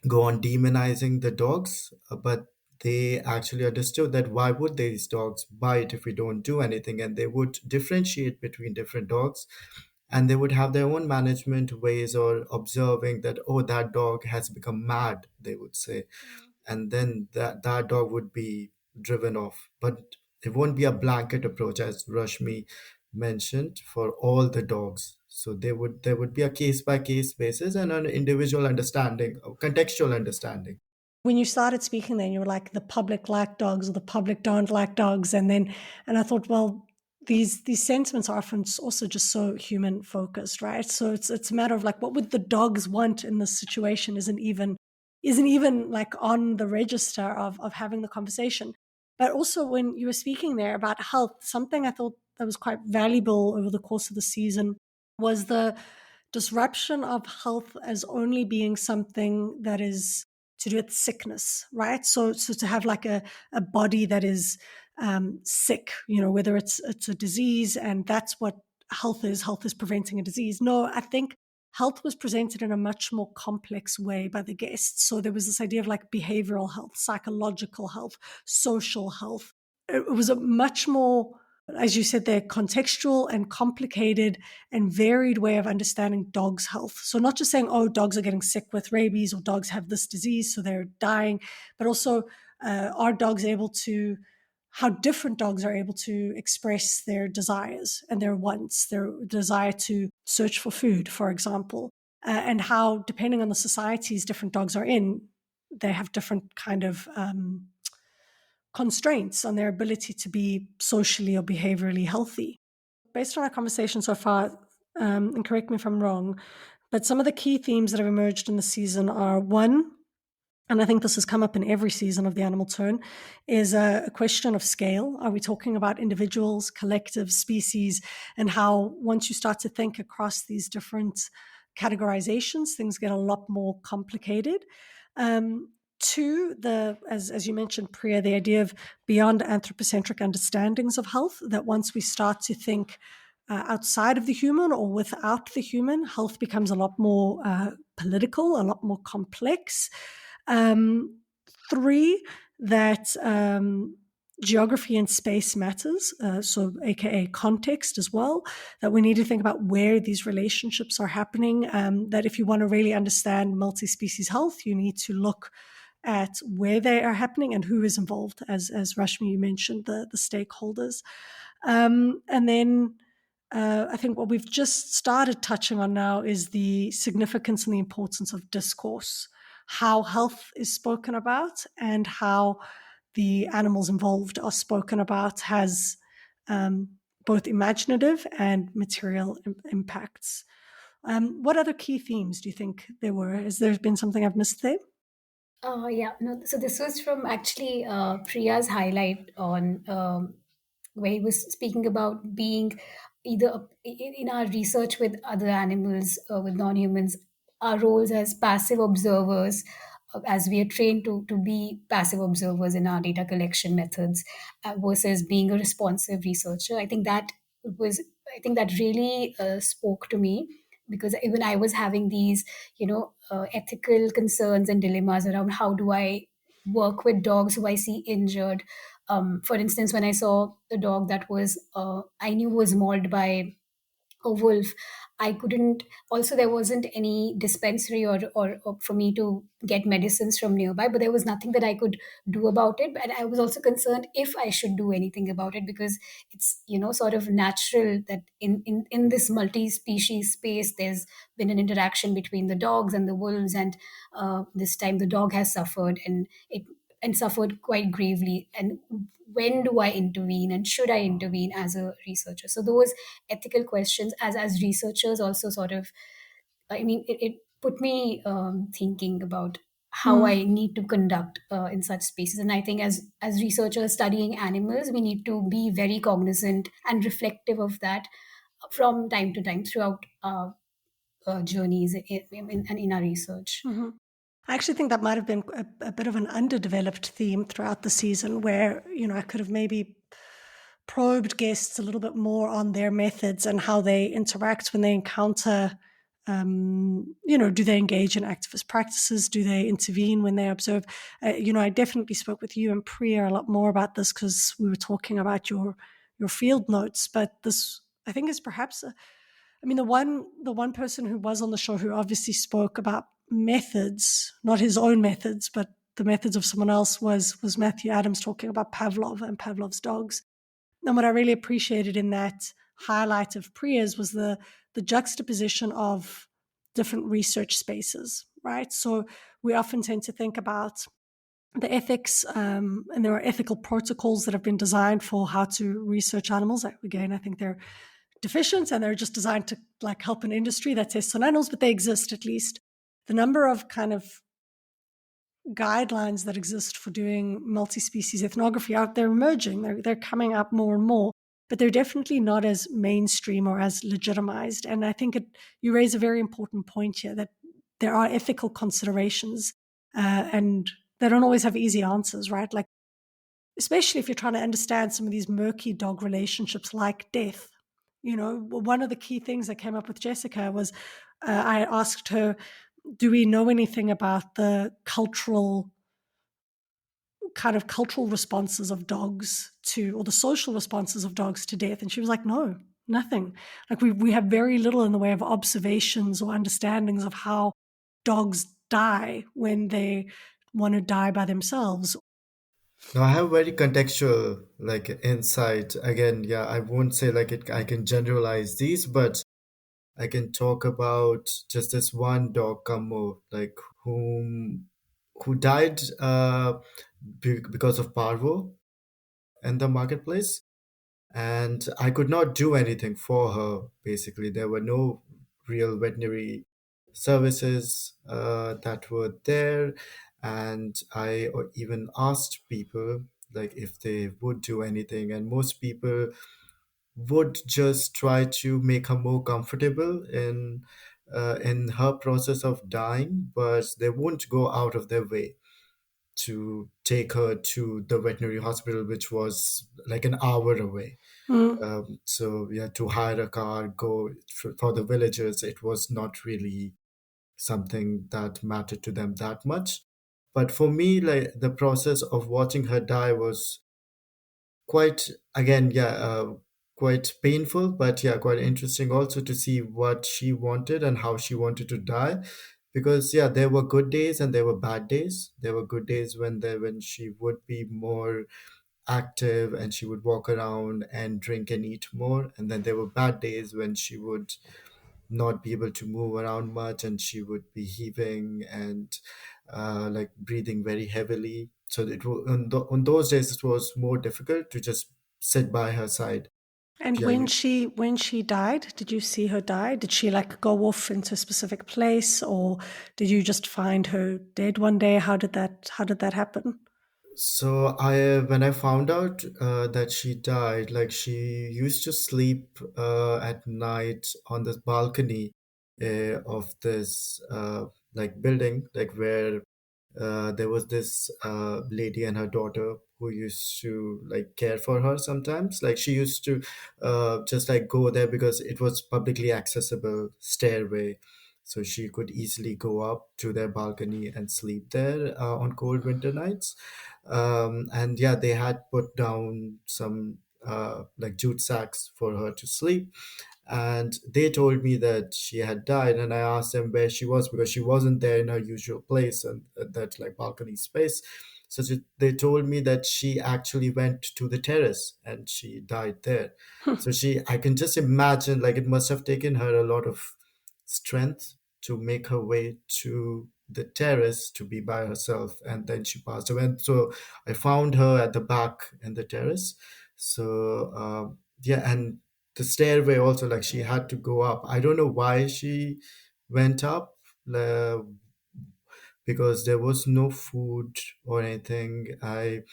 go on demonizing the dogs, but they actually understood that why would these dogs bite if we don't do anything, and they would differentiate between different dogs, and they would have their own management ways or observing that, oh, that dog has become mad, they would say, and then that dog would be driven off. But it won't be a blanket approach, as Rashmi mentioned, for all the dogs. So there would be a case by case basis and an individual understanding, contextual understanding. When you started speaking, then you were like, the public like dogs or the public don't like dogs, and I thought, well, these sentiments are often also just so human focused, right? So it's a matter of like, what would the dogs want in this situation isn't even like on the register of having the conversation. But also, when you were speaking there about health, something I thought that was quite valuable over the course of the season was the disruption of health as only being something that is to do with sickness, right? So to have like a body that is sick, whether it's a disease, and that's what health is. Health is preventing a disease. No, I think health was presented in a much more complex way by the guests. So there was this idea of like behavioral health, psychological health, social health. It was a much more, as you said, they're contextual and complicated and varied way of understanding dogs' health. So not just saying, oh, dogs are getting sick with rabies or dogs have this disease, so they're dying, but also are dogs able to, how different dogs are able to express their desires and their wants, their desire to search for food, for example, and how, depending on the societies different dogs are in, they have different kind of constraints on their ability to be socially or behaviorally healthy. Based on our conversation so far, and correct me if I'm wrong, but some of the key themes that have emerged in the season are one, and I think this has come up in every season of the Animal Turn, is a question of scale. Are we talking about individuals, collectives, species, and how once you start to think across these different categorizations, things get a lot more complicated. Two, as you mentioned, Priya, the idea of beyond anthropocentric understandings of health, that once we start to think outside of the human or without the human, health becomes a lot more political, a lot more complex. Three, that geography and space matters, so aka context as well, that we need to think about where these relationships are happening, that if you want to really understand multi-species health, you need to look at where they are happening and who is involved, as Rashmi, you mentioned, the stakeholders. And then I think what we've just started touching on now is the significance and the importance of discourse, how health is spoken about and how the animals involved are spoken about has both imaginative and material impacts. What other key themes do you think there were? Has there been something I've missed there? Yeah, no. So this was from actually Priya's highlight on where he was speaking about being either in our research with other animals, with non-humans, our roles as passive observers, as we are trained to be passive observers in our data collection methods, versus being a responsive researcher. Was, I think that really spoke to me, because even I was having these, ethical concerns and dilemmas around how do I work with dogs who I see injured. For instance, when I saw the dog that was I knew was mauled by a wolf, I couldn't. Also, there wasn't any dispensary or for me to get medicines from nearby, but there was nothing that I could do about it. And I was also concerned if I should do anything about it, because it's, sort of natural that in this multi-species space, there's been an interaction between the dogs and the wolves, and this time the dog has suffered, and suffered quite gravely. And when do I intervene, and should I intervene as a researcher? So those ethical questions, as researchers, also sort of, I mean, it put me thinking about how I need to conduct in such spaces. And I think as researchers studying animals, we need to be very cognizant and reflective of that, from time to time throughout journeys in our research. Mhm. I actually think that might have been a bit of an underdeveloped theme throughout the season where, I could have maybe probed guests a little bit more on their methods and how they interact when they encounter, do they engage in activist practices? Do they intervene when they observe? I definitely spoke with you and Priya a lot more about this because we were talking about your field notes. But this, I think, is perhaps the one person who was on the show who obviously spoke about methods, not his own methods, but the methods of someone else was Matthew Adams talking about Pavlov and Pavlov's dogs. And what I really appreciated in that highlight of Priya's was the juxtaposition of different research spaces, right? So we often tend to think about the ethics, and there are ethical protocols that have been designed for how to research animals. Again, I think they're deficient and they're just designed to like help an industry that tests on animals, but they exist at least. The number of kind of guidelines that exist for doing multi-species ethnography out there emerging. They're coming up more and more, but they're definitely not as mainstream or as legitimized. And I think you raise a very important point here that there are ethical considerations, and they don't always have easy answers, right? Like, especially if you're trying to understand some of these murky dog relationships like death. One of the key things that came up with Jessica was I asked her, do we know anything about the cultural responses of dogs to, or the social responses of dogs to death? And she was like, no, nothing. Like we have very little in the way of observations or understandings of how dogs die when they want to die by themselves. Now, I have very contextual like insight. Again, yeah, I won't say like it. I can generalize these, but I can talk about just this one dog, Kammo, like who died because of parvo in the marketplace, and I could not do anything for her. Basically, there were no real veterinary services that were there, and I even asked people like if they would do anything, and most people would just try to make her more comfortable in her process of dying, but they won't go out of their way to take her to the veterinary hospital, which was like an hour away. Mm. So we had to hire a car, go for the villagers. It was not really something that mattered to them that much. But for me, like the process of watching her die was quite, again, yeah, quite painful, but yeah, quite interesting also to see what she wanted and how she wanted to die. Because yeah, there were good days and there were bad days. There were good days when she would be more active and she would walk around and drink and eat more, and then there were bad days when she would not be able to move around much and she would be heaving and like breathing very heavily. So on those days it was more difficult to just sit by her side. And Yeah, when she died, did you see her die? Did she like go off into a specific place, or did you just find her dead one day? How did that happen? so I when I found out that she died, like she used to sleep at night on this balcony of this like building, like where there was this lady and her daughter who used to like care for her sometimes. Like she used to just like go there because it was publicly accessible stairway, so she could easily go up to their balcony and sleep there on cold winter nights. And yeah, they had put down some like jute sacks for her to sleep, and they told me that she had died. And I asked them where she was because she wasn't there in her usual place and that like balcony space. So they told me that she actually went to the terrace and she died there. So I can just imagine like it must have taken her a lot of strength to make her way to the terrace to be by herself, and then she passed away. And so I found her at the back in the terrace. So yeah, and the stairway also, like she had to go up. I don't know why she went up, uh, because there was no food or anything. I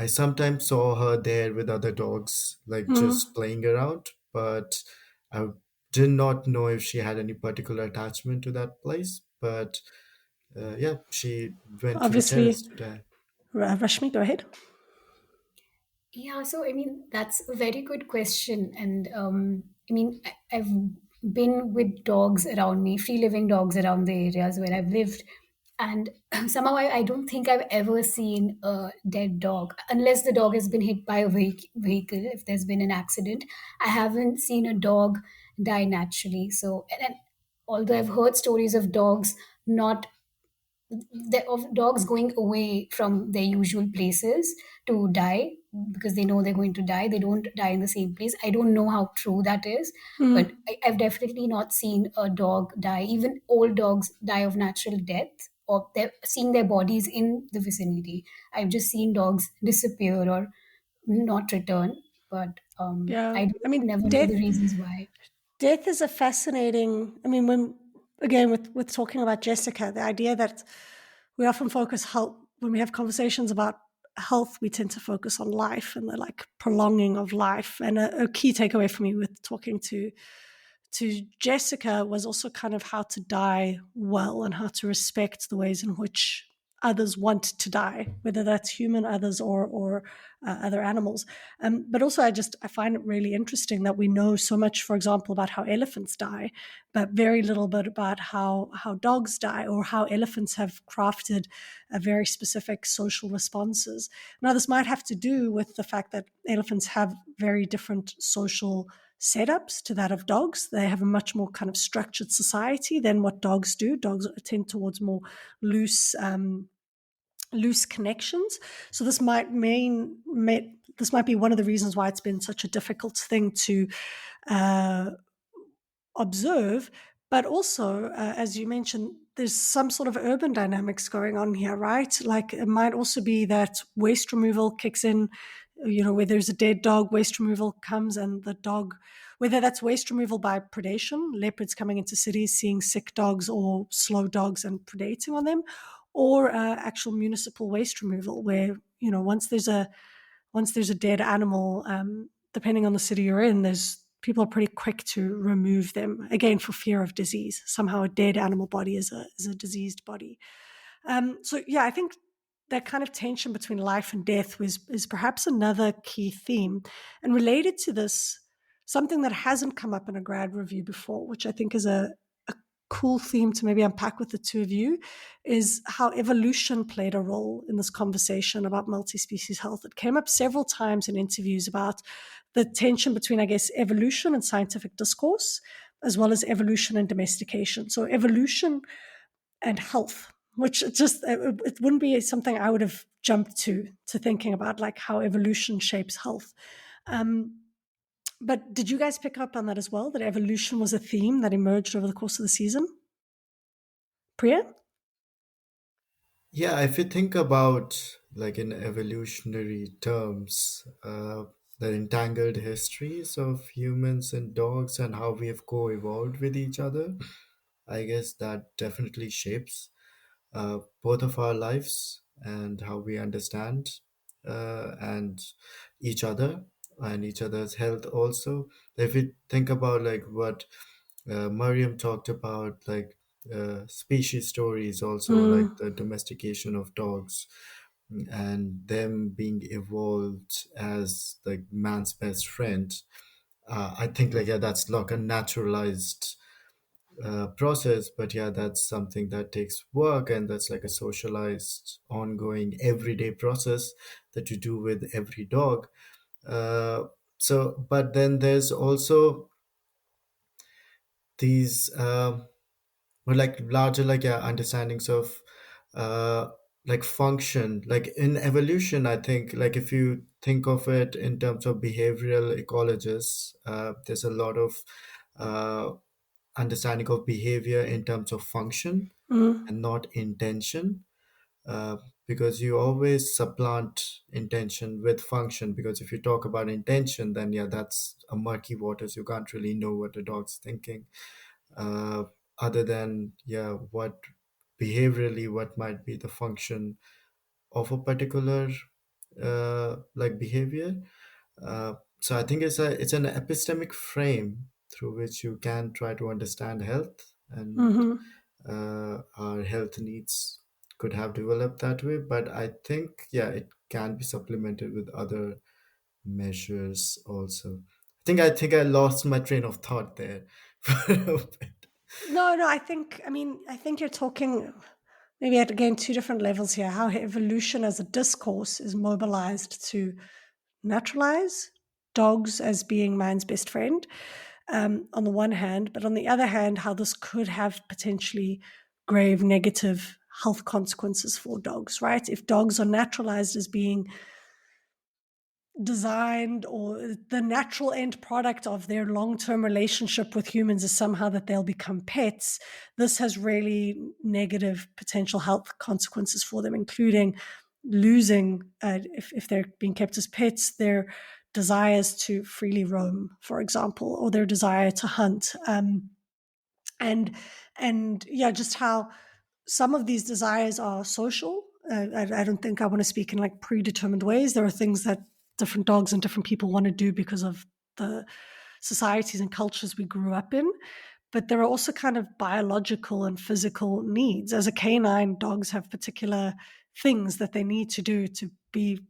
sometimes saw her there with other dogs, like Mm. just playing around, but I did not know if she had any particular attachment to that place, but yeah, she went to the terrace Obviously, to die. Rashmi, go ahead. Yeah, so I mean, that's a very good question. And I mean, I've been with dogs around me, free living dogs around the areas where I've lived. And somehow I don't think I've ever seen a dead dog, unless the dog has been hit by a vehicle, if there's been an accident. I haven't seen a dog die naturally. So, and although I've heard stories of dogs not of dogs going away from their usual places to die because they know they're going to die. They don't die in the same place. I don't know how true that is, but I've definitely not seen a dog die. Even old dogs die of natural death, or they're seeing their bodies in the vicinity. I've just seen dogs disappear or not return, but Yeah, I I don't mean, never know the reasons why. death is a fascinating. I mean, when again with talking about Jessica, the idea that we often focus health when we have conversations about health, we tend to focus on life and the like prolonging of life. And a key takeaway for me with talking to Jessica was also kind of how to die well and how to respect the ways in which others want to die, whether that's human others or other animals. But also, I find it really interesting that we know so much, for example, about how elephants die, but very little bit about how dogs die or how elephants have crafted a very specific social responses. Now, this might have to do with the fact that elephants have very different social setups to that of dogs. They have a much more kind of structured society than what dogs do. Dogs tend towards more loose loose connections. So this might be one of the reasons why it's been such a difficult thing to uh, observe. But also, as you mentioned, there's some sort of urban dynamics going on here, right? Like it might also be that waste removal kicks in, where there's a dead dog, waste removal comes and the dog, whether that's waste removal by predation, leopards coming into cities, seeing sick dogs or slow dogs and predating on them, or actual municipal waste removal, where, once there's a dead animal, depending on the city you're in, there's people are pretty quick to remove them again for fear of disease. Somehow, a dead animal body is a diseased body. So yeah, I think that kind of tension between life and death is perhaps another key theme, and related to this, something that hasn't come up in a grad review before, which I think is a cool theme to maybe unpack with the two of you, is how evolution played a role in this conversation about multi-species health. It came up several times in interviews about the tension between, I guess, evolution and scientific discourse, as well as evolution and domestication. So evolution and health, which it wouldn't be something I would have jumped to thinking about, like how evolution shapes health. Um, but did you guys pick up on that as well? That evolution was a theme that emerged over the course of the season? Priya? Yeah, if you think about like in evolutionary terms, the entangled histories of humans and dogs and how we have co-evolved with each other, I guess that definitely shapes both of our lives and how we understand and each other and each other's health also. If we think about like what Mariam talked about, like species stories also, like Mm, the domestication of dogs and them being evolved as like man's best friend. I think like yeah, that's like a naturalized process, but yeah, that's something that takes work, and that's like a socialized ongoing everyday process that you do with every dog. uh, so but then there's also these or like larger like yeah, understandings of uh, like function, like in evolution. I think like if you think of it in terms of behavioral ecologists, there's a lot of uh, understanding of behavior in terms of function mm, and not intention, uh, because you always supplant intention with function, because if you talk about intention, then yeah, that's a murky waters. You can't really know what the dog's thinking, uh, other than yeah, what behaviorally what might be the function of a particular like behavior. So I think it's an epistemic frame through which you can try to understand health, and Mm-hmm. our health needs could have developed that way. But I think, yeah, it can be supplemented with other measures also. I think I lost my train of thought there for a bit. No, no, I think you're talking maybe at again two different levels here. How evolution as a discourse is mobilized to naturalize dogs as being man's best friend, on the one hand, but on the other hand, how this could have potentially grave negative health consequences for dogs, right? If dogs are naturalized as being designed, or the natural end product of their long-term relationship with humans is somehow that they'll become pets, this has really negative potential health consequences for them, including losing, if they're being kept as pets, their desires to freely roam, for example, or their desire to hunt. And yeah, just how some of these desires are social. I don't think I want to speak in like predetermined ways. There are things that different dogs and different people want to do because of the societies and cultures we grew up in. But there are also kind of biological and physical needs. As a canine, dogs have particular things that they need to do to be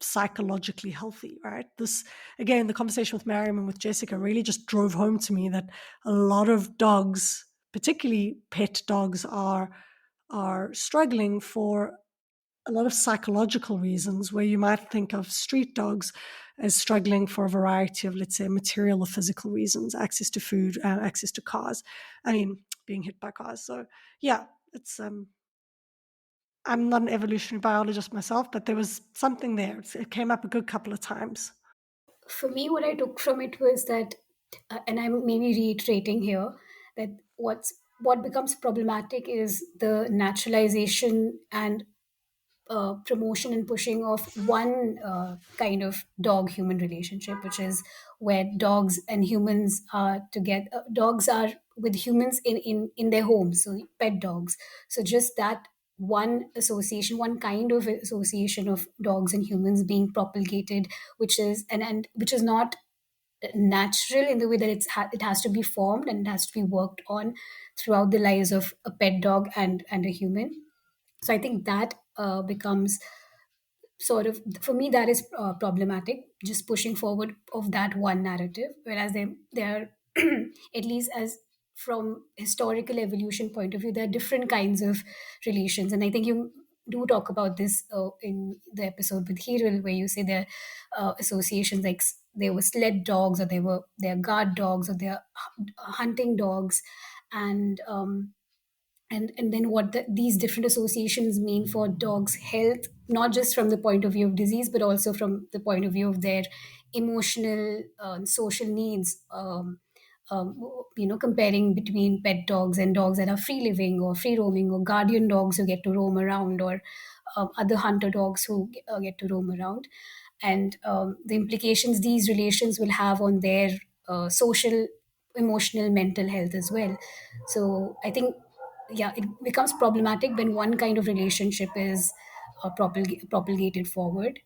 psychologically healthy, right? This, again, the conversation with Mariam and with Jessica really just drove home to me that a lot of dogs, particularly pet dogs, are struggling for a lot of psychological reasons, where you might think of street dogs as struggling for a variety of, let's say, material or physical reasons: access to food, access to cars, I mean, being hit by cars. So yeah, it's I'm not an evolutionary biologist myself, but there was something there. It came up a good couple of times. For me, what I took from it was that, and I'm maybe reiterating here, that what becomes problematic is the naturalization and promotion and pushing of one kind of dog human relationship, which is where dogs and humans are together. Dogs are with humans in their homes, so pet dogs. So just that one association, one kind of association of dogs and humans being propagated, which is and which is not natural in the way that it has to be formed and it has to be worked on throughout the lives of a pet dog and a human. So I think that becomes sort of, for me, that is problematic, just pushing forward of that one narrative, whereas they're at least as from historical evolution point of view, there are different kinds of relations. And I think you do talk about this in the episode with Hirul, where you say there are associations like there were sled dogs, or there are guard dogs, or there are hunting dogs. And um, and and then what these different associations mean for dogs' health, not just from the point of view of disease, but also from the point of view of their emotional, social needs. Comparing between pet dogs and dogs that are free living or free roaming, or guardian dogs who get to roam around, or other hunter dogs who get to roam around, and the implications these relations will have on their social, emotional, mental health as well. So I think, yeah, it becomes problematic when one kind of relationship is propagated forward.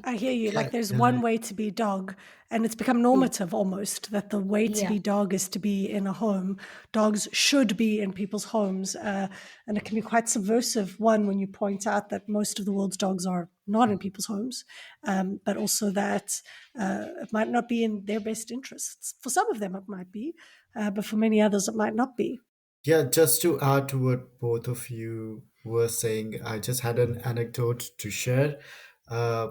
I hear you. Yeah, Like there's one way to be dog, and it's become Mm. normative almost that the way to Yeah. be dog is to be in a home. Dogs should be in people's homes. And it can be quite subversive, one, when you point out that most of the world's dogs are not in people's homes, but also that it might not be in their best interests. For some of them, it might be, but for many others, it might not be. yeah. Just to add to what both of you were saying, I just had an anecdote to share. Uh,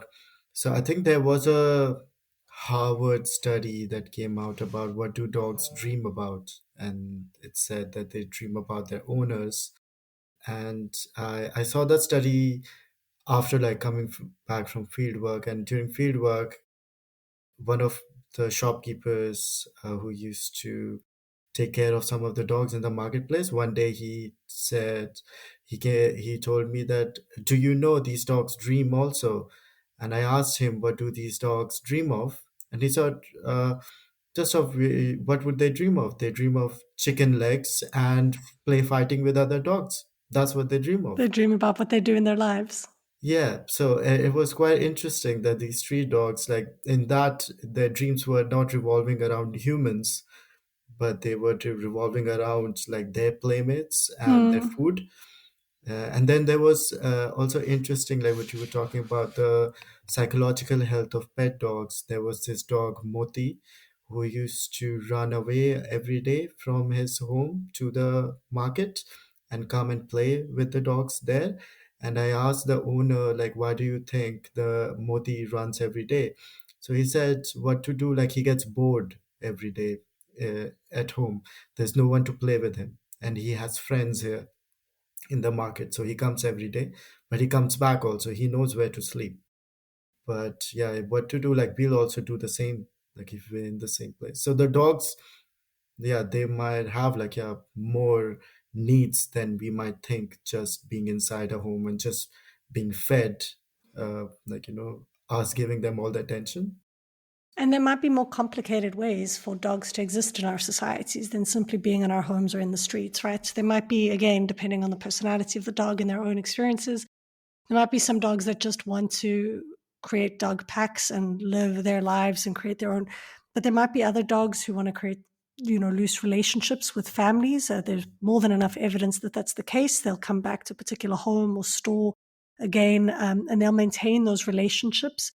so I think there was a Harvard study that came out about what do dogs dream about, and it said that they dream about their owners. And I saw that study after like coming back from field work, and during field work, one of the shopkeepers who used to take care of some of the dogs in the marketplace, one day he said, he told me that, do you know these dogs dream also? And I asked him, what do these dogs dream of? And he said, just of what would they dream of? They dream of chicken legs and play fighting with other dogs. That's what they dream They of. dream about what they do in their lives. Yeah, so it was quite interesting that these street dogs, like in that, their dreams were not revolving around humans, but they were revolving around like their playmates and their food. And then there was also interesting, like what you were talking about, the psychological health of pet dogs. There was this dog Moti, who used to run away every day from his home to the market and come and play with the dogs there. And I asked the owner, like, why do you think the Moti runs every day? So he said, what to do? Like, he gets bored every day at home. There's no one to play with him, and he has friends here in the market. So he comes every day, but he comes back also. He knows where to sleep. But yeah, what to do? Like, we'll also do the same, like if we're in the same place. So the dogs, yeah, they might have like, yeah, more needs than we might think, just being inside a home and just being fed, like, us giving them all the attention. And there might be more complicated ways for dogs to exist in our societies than simply being in our homes or in the streets, right? So there might be, again, depending on the personality of the dog and their own experiences, there might be some dogs that just want to create dog packs and live their lives and create their own. But there might be other dogs who want to create, loose relationships with families. There's more than enough evidence that that's the case. They'll come back to a particular home or store again, and they'll maintain those relationships.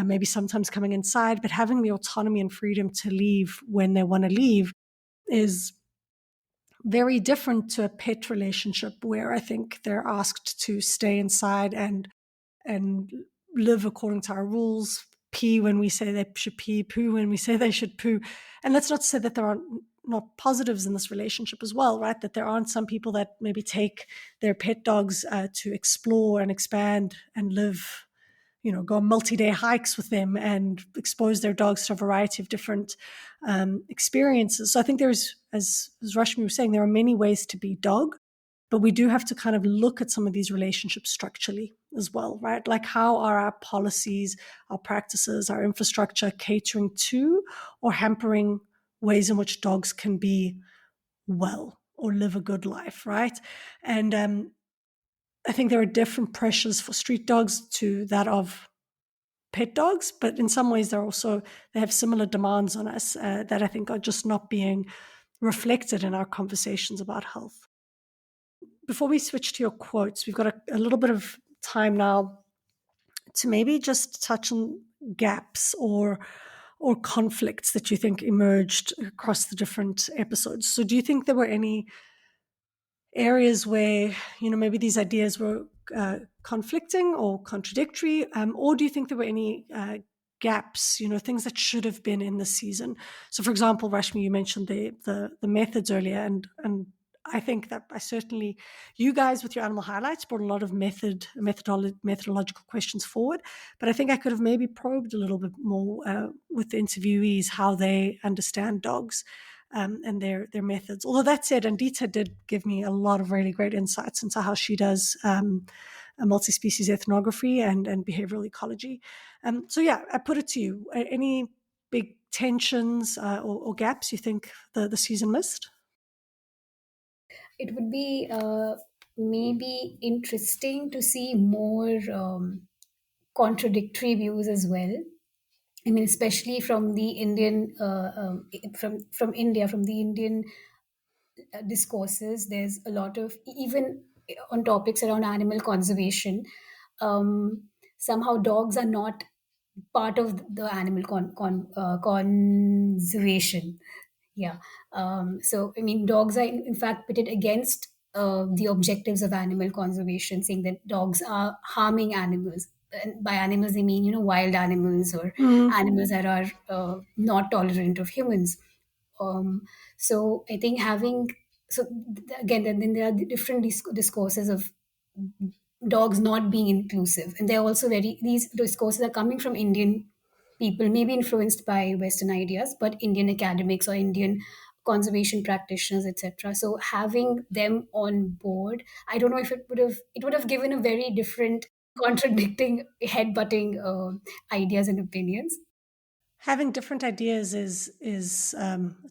Maybe sometimes coming inside, but having the autonomy and freedom to leave when they want to leave is very different to a pet relationship where I think they're asked to stay inside and live according to our rules, pee when we say they should pee, poo when we say they should poo. And let's not say that there aren't not positives in this relationship as well, right? That there aren't some people that maybe take their pet dogs to explore and expand and live, go on multi-day hikes with them and expose their dogs to a variety of different experiences. So I think there's, as Rashmi was saying, there are many ways to be dog, but we do have to kind of look at some of these relationships structurally as well, right? Like, how are our policies, our practices, our infrastructure catering to or hampering ways in which dogs can be well or live a good life, right? And I think there are different pressures for street dogs to that of pet dogs, but in some ways they have similar demands on us that I think are just not being reflected in our conversations about health. Before we switch to your quotes, we've got a little bit of time now to maybe just touch on gaps or conflicts that you think emerged across the different episodes. So do you think there were any areas where, maybe these ideas were conflicting or contradictory, or do you think there were any gaps, things that should have been in the season? So, for example, Rashmi, you mentioned the methods earlier, and I think that you guys with your animal highlights brought a lot of methodological questions forward, but I think I could have maybe probed a little bit more with the interviewees how they understand dogs. And their methods. Although that said, Andita did give me a lot of really great insights into how she does a multi-species ethnography and behavioral ecology. So yeah, I put it to you. Any big tensions or gaps you think the season missed? It would be maybe interesting to see more contradictory views as well. I mean, especially from the Indian, from India, from the Indian discourses. There's a lot of, even on topics around animal conservation. Somehow, dogs are not part of the animal conservation. Yeah. So, I mean, dogs are in fact pitted against the objectives of animal conservation, saying that dogs are harming animals. And by animals, they mean, wild animals or animals that are not tolerant of humans. Um, so I think again, then there are the different discourses of dogs not being inclusive, and they're also these discourses are coming from Indian people, maybe influenced by Western ideas, but Indian academics or Indian conservation practitioners, etc. So having them on board, I don't know if it would have given a very different, contradicting, head-butting ideas and opinions. Having different ideas is it's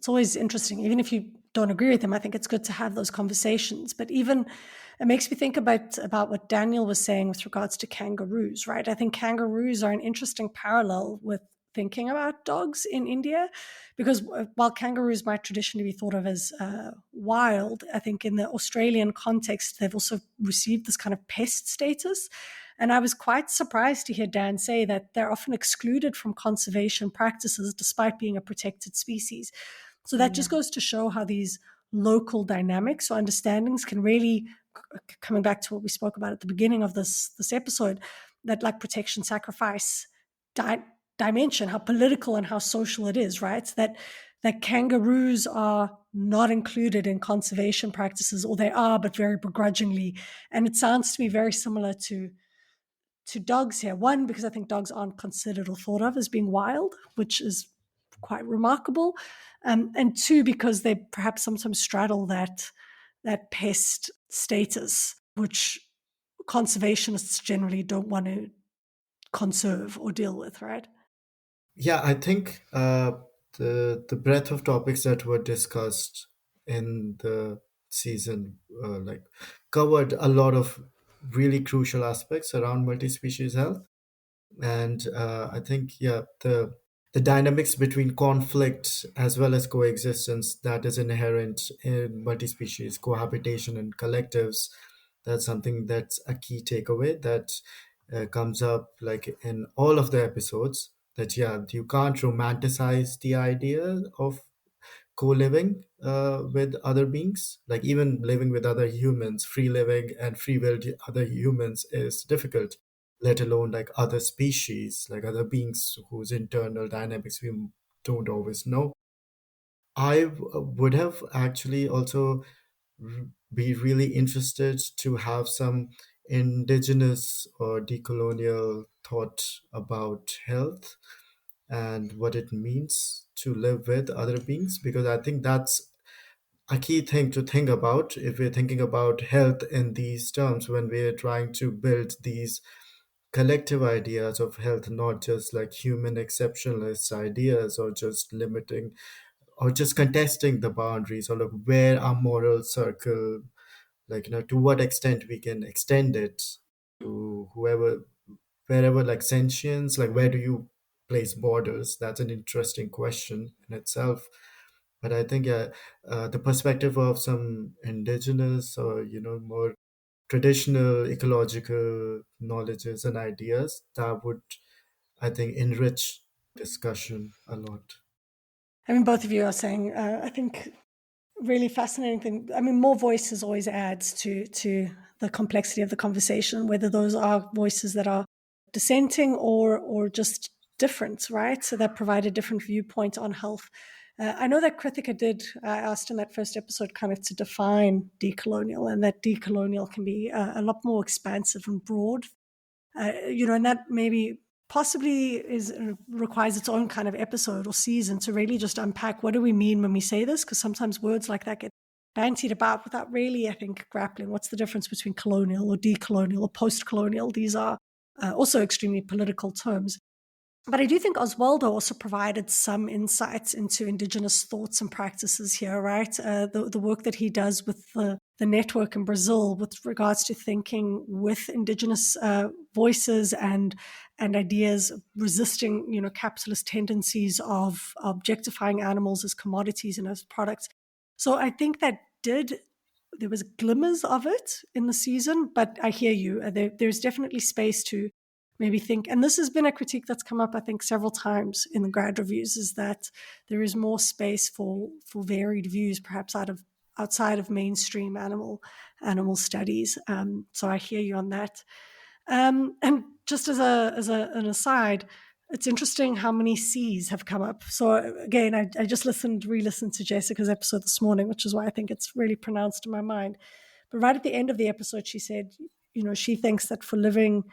always interesting. Even if you don't agree with them, I think it's good to have those conversations. But even it makes me think about what Daniel was saying with regards to kangaroos, right? I think kangaroos are an interesting parallel with thinking about dogs in India, because while kangaroos might traditionally be thought of as wild, I think in the Australian context, they've also received this kind of pest status. And I was quite surprised to hear Dan say that they're often excluded from conservation practices despite being a protected species. So that just goes to show how these local dynamics or understandings can really, coming back to what we spoke about at the beginning of this episode, that like protection sacrifice dimension, how political and how social it is, right? That kangaroos are not included in conservation practices, or they are, but very begrudgingly. And it sounds to me very similar to dogs here. One, because I think dogs aren't considered or thought of as being wild, which is quite remarkable. And two, because they perhaps sometimes straddle that pest status, which conservationists generally don't want to conserve or deal with, right? Yeah, I think the breadth of topics that were discussed in the season like covered a lot of really crucial aspects around multi-species health. And I think, yeah, the dynamics between conflict as well as coexistence that is inherent in multi-species cohabitation and collectives, that's something that's a key takeaway that comes up like in all of the episodes, that yeah, you can't romanticize the idea of co-living with other beings. Like even living with other humans, free living and free willed other humans is difficult, let alone like other species, like other beings whose internal dynamics we don't always know. Would have actually also be really interested to have some indigenous or decolonial thought about health and what it means to live with other beings, because I think that's a key thing to think about if we're thinking about health in these terms, when we're trying to build these collective ideas of health, not just like human exceptionalist ideas, or just limiting or just contesting the boundaries, or like where our moral circle, like to what extent we can extend it to whoever, wherever, like sentience, like where do you place borders? That's an interesting question in itself. But I think, yeah, the perspective of some indigenous or more traditional ecological knowledges and ideas, that would, I think, enrich discussion a lot. I mean, both of you are saying, I think, really fascinating thing. I mean, more voices always adds to the complexity of the conversation, whether those are voices that are dissenting or just different, right? So that provide a different viewpoint on health. I know that Kritika did, I asked in that first episode kind of to define decolonial, and that decolonial can be a lot more expansive and broad, and that maybe possibly requires its own kind of episode or season to really just unpack what do we mean when we say this, because sometimes words like that get bantied about without really, I think, grappling what's the difference between colonial or decolonial or post-colonial. These are also extremely political terms. But I do think Oswaldo also provided some insights into Indigenous thoughts and practices here, right? The work that he does with the network in Brazil with regards to thinking with Indigenous voices and ideas, resisting, capitalist tendencies of objectifying animals as commodities and as products. So I think there was glimmers of it in the season, but I hear you. There's definitely space to maybe think, and this has been a critique that's come up, I think, several times in the grad reviews, is that there is more space for varied views, perhaps outside of mainstream animal studies. So I hear you on that. And just as an aside, it's interesting how many C's have come up. So again, I just re-listened to Jessica's episode this morning, which is why I think it's really pronounced in my mind. But right at the end of the episode, she said, she thinks that for living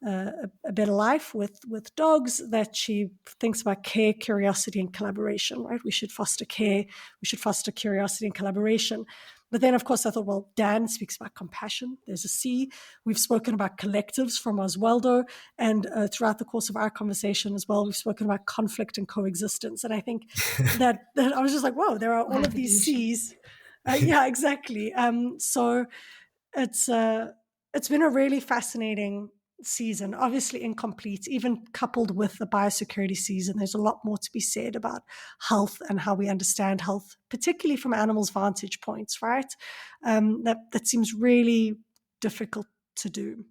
a better life with dogs, that she thinks about care, curiosity, and collaboration, right? We should foster care, we should foster curiosity and collaboration. But then, of course, I thought, well, Dan speaks about compassion. There's a C. We've spoken about collectives from Oswaldo. And throughout the course of our conversation as well, we've spoken about conflict and coexistence. And I think that I was just like, whoa, there are all of these C's. Yeah, exactly. So it's been a really fascinating season, obviously incomplete, even coupled with the biosecurity season. There's a lot more to be said about health and how we understand health, particularly from animals' vantage points, right? That seems really difficult to do.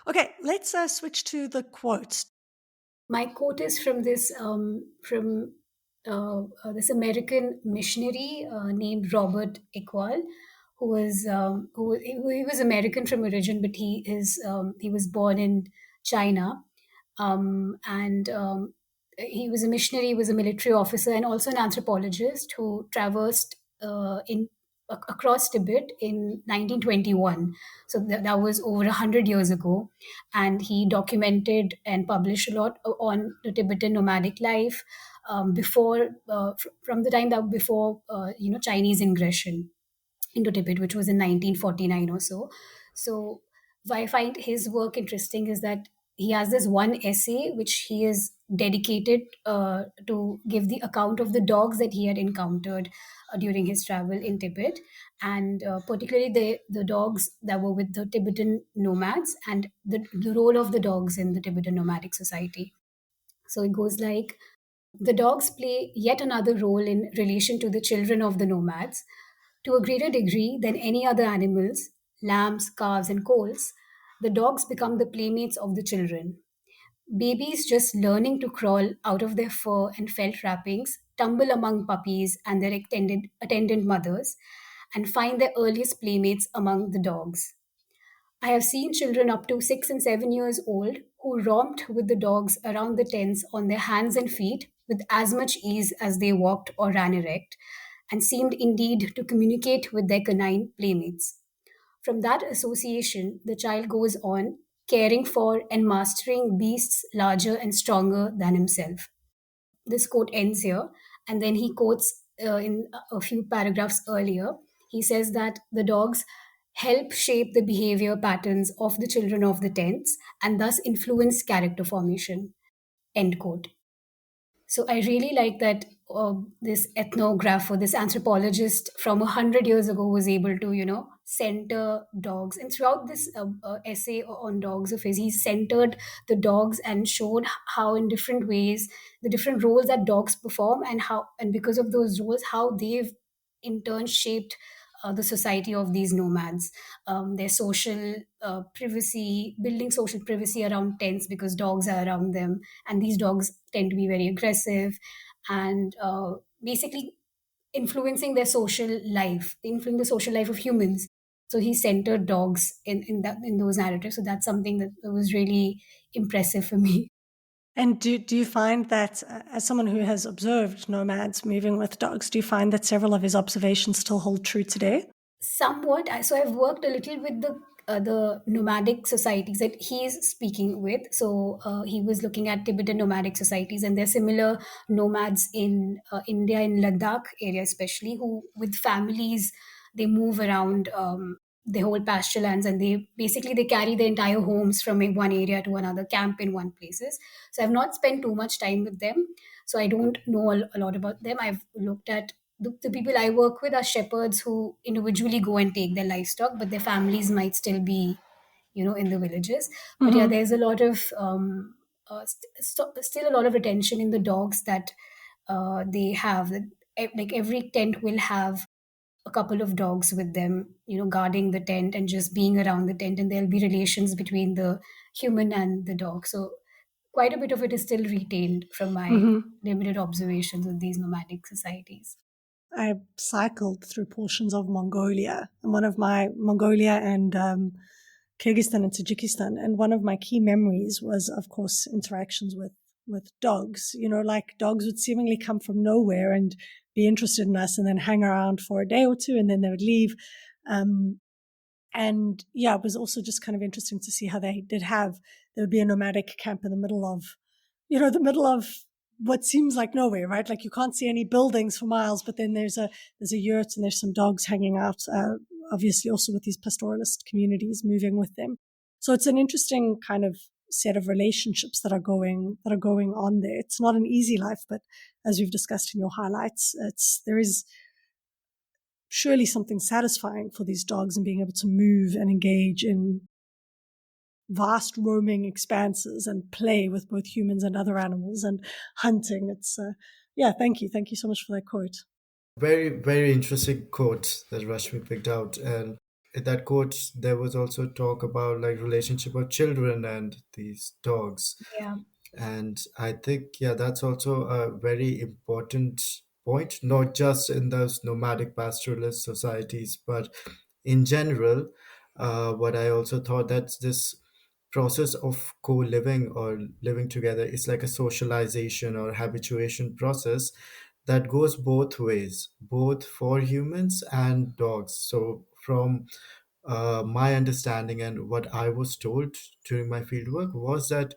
Okay, let's switch to the quotes. My quote is from this American missionary named Robert Equal, he was American from origin, but he was born in China, and he was a missionary, he was a military officer, and also an anthropologist who traversed across Tibet in 1921. So that was over 100 years ago, and he documented and published a lot on the Tibetan nomadic life from the time that before Chinese ingression into Tibet, which was in 1949 or so. So, why I find his work interesting is that he has this one essay which he is dedicated to give the account of the dogs that he had encountered during his travel in Tibet, and particularly the dogs that were with the Tibetan nomads and the role of the dogs in the Tibetan nomadic society. So it goes like, the dogs play yet another role in relation to the children of the nomads. To a greater degree than any other animals, lambs, calves, and colts, the dogs become the playmates of the children. Babies just learning to crawl out of their fur and felt wrappings tumble among puppies and their attendant mothers and find their earliest playmates among the dogs. I have seen children up to 6 and 7 years old who romped with the dogs around the tents on their hands and feet with as much ease as they walked or ran erect, and seemed indeed to communicate with their canine playmates. From that association, the child goes on caring for and mastering beasts larger and stronger than himself. This quote ends here, and then he quotes in a few paragraphs earlier. He says that the dogs help shape the behavior patterns of the children of the tents and thus influence character formation. End quote. So I really like that this ethnographer, this anthropologist from 100 years ago was able to, center dogs. And throughout this essay on dogs of his, he centered the dogs and showed how, in different ways, the different roles that dogs perform, and because of those roles, how they've in turn shaped the society of these nomads, their social privacy, building social privacy around tents because dogs are around them, and these dogs tend to be very aggressive, and basically influencing their social life, influencing the social life of humans. So he centered dogs in those narratives. So that's something that was really impressive for me. And do you find that, as someone who has observed nomads moving with dogs, do you find that several of his observations still hold true today? Somewhat. So I've worked a little with the nomadic societies that he's speaking with. So he was looking at Tibetan nomadic societies, and there are similar nomads in India, in Ladakh area especially, who with families they move around the whole pasture lands, and they carry the entire homes from one area to another, camp in one places. So I've not spent too much time with them, so I don't know a lot about them. I've looked at the people I work with are shepherds who individually go and take their livestock, but their families might still be, in the villages. But yeah, Mm-hmm. there's a lot of still a lot of attention in the dogs that they have. Like every tent will have a couple of dogs with them, guarding the tent and just being around the tent, and there'll be relations between the human and the dog. So quite a bit of it is still retained from my Mm-hmm. limited observations of these nomadic societies. I cycled through portions of Mongolia, and Mongolia and Kyrgyzstan and Tajikistan, and one of my key memories was, of course, interactions with dogs. Like dogs would seemingly come from nowhere and be interested in us, and then hang around for a day or two, and then they would leave. And yeah, it was also just kind of interesting to see how there would be a nomadic camp in the middle of, the middle of what seems like nowhere, right? Like you can't see any buildings for miles, but then there's a yurt and there's some dogs hanging out, obviously also with these pastoralist communities moving with them. So it's an interesting kind of set of relationships that are going on there. It's not an easy life, but as we've discussed in your highlights, there is surely something satisfying for these dogs and being able to move and engage in vast roaming expanses and play with both humans and other animals and hunting. It's yeah, thank you. Thank you so much for that quote. Very, very interesting quote that Rashmi picked out. And in that quote, there was also talk about like relationship of children and these dogs. Yeah. And I think, yeah, that's also a very important point, not just in those nomadic pastoralist societies, but in general. What I also thought that this process of co-living or living together is like a socialization or habituation process that goes both ways, both for humans and dogs. So from my understanding and what I was told during my fieldwork was that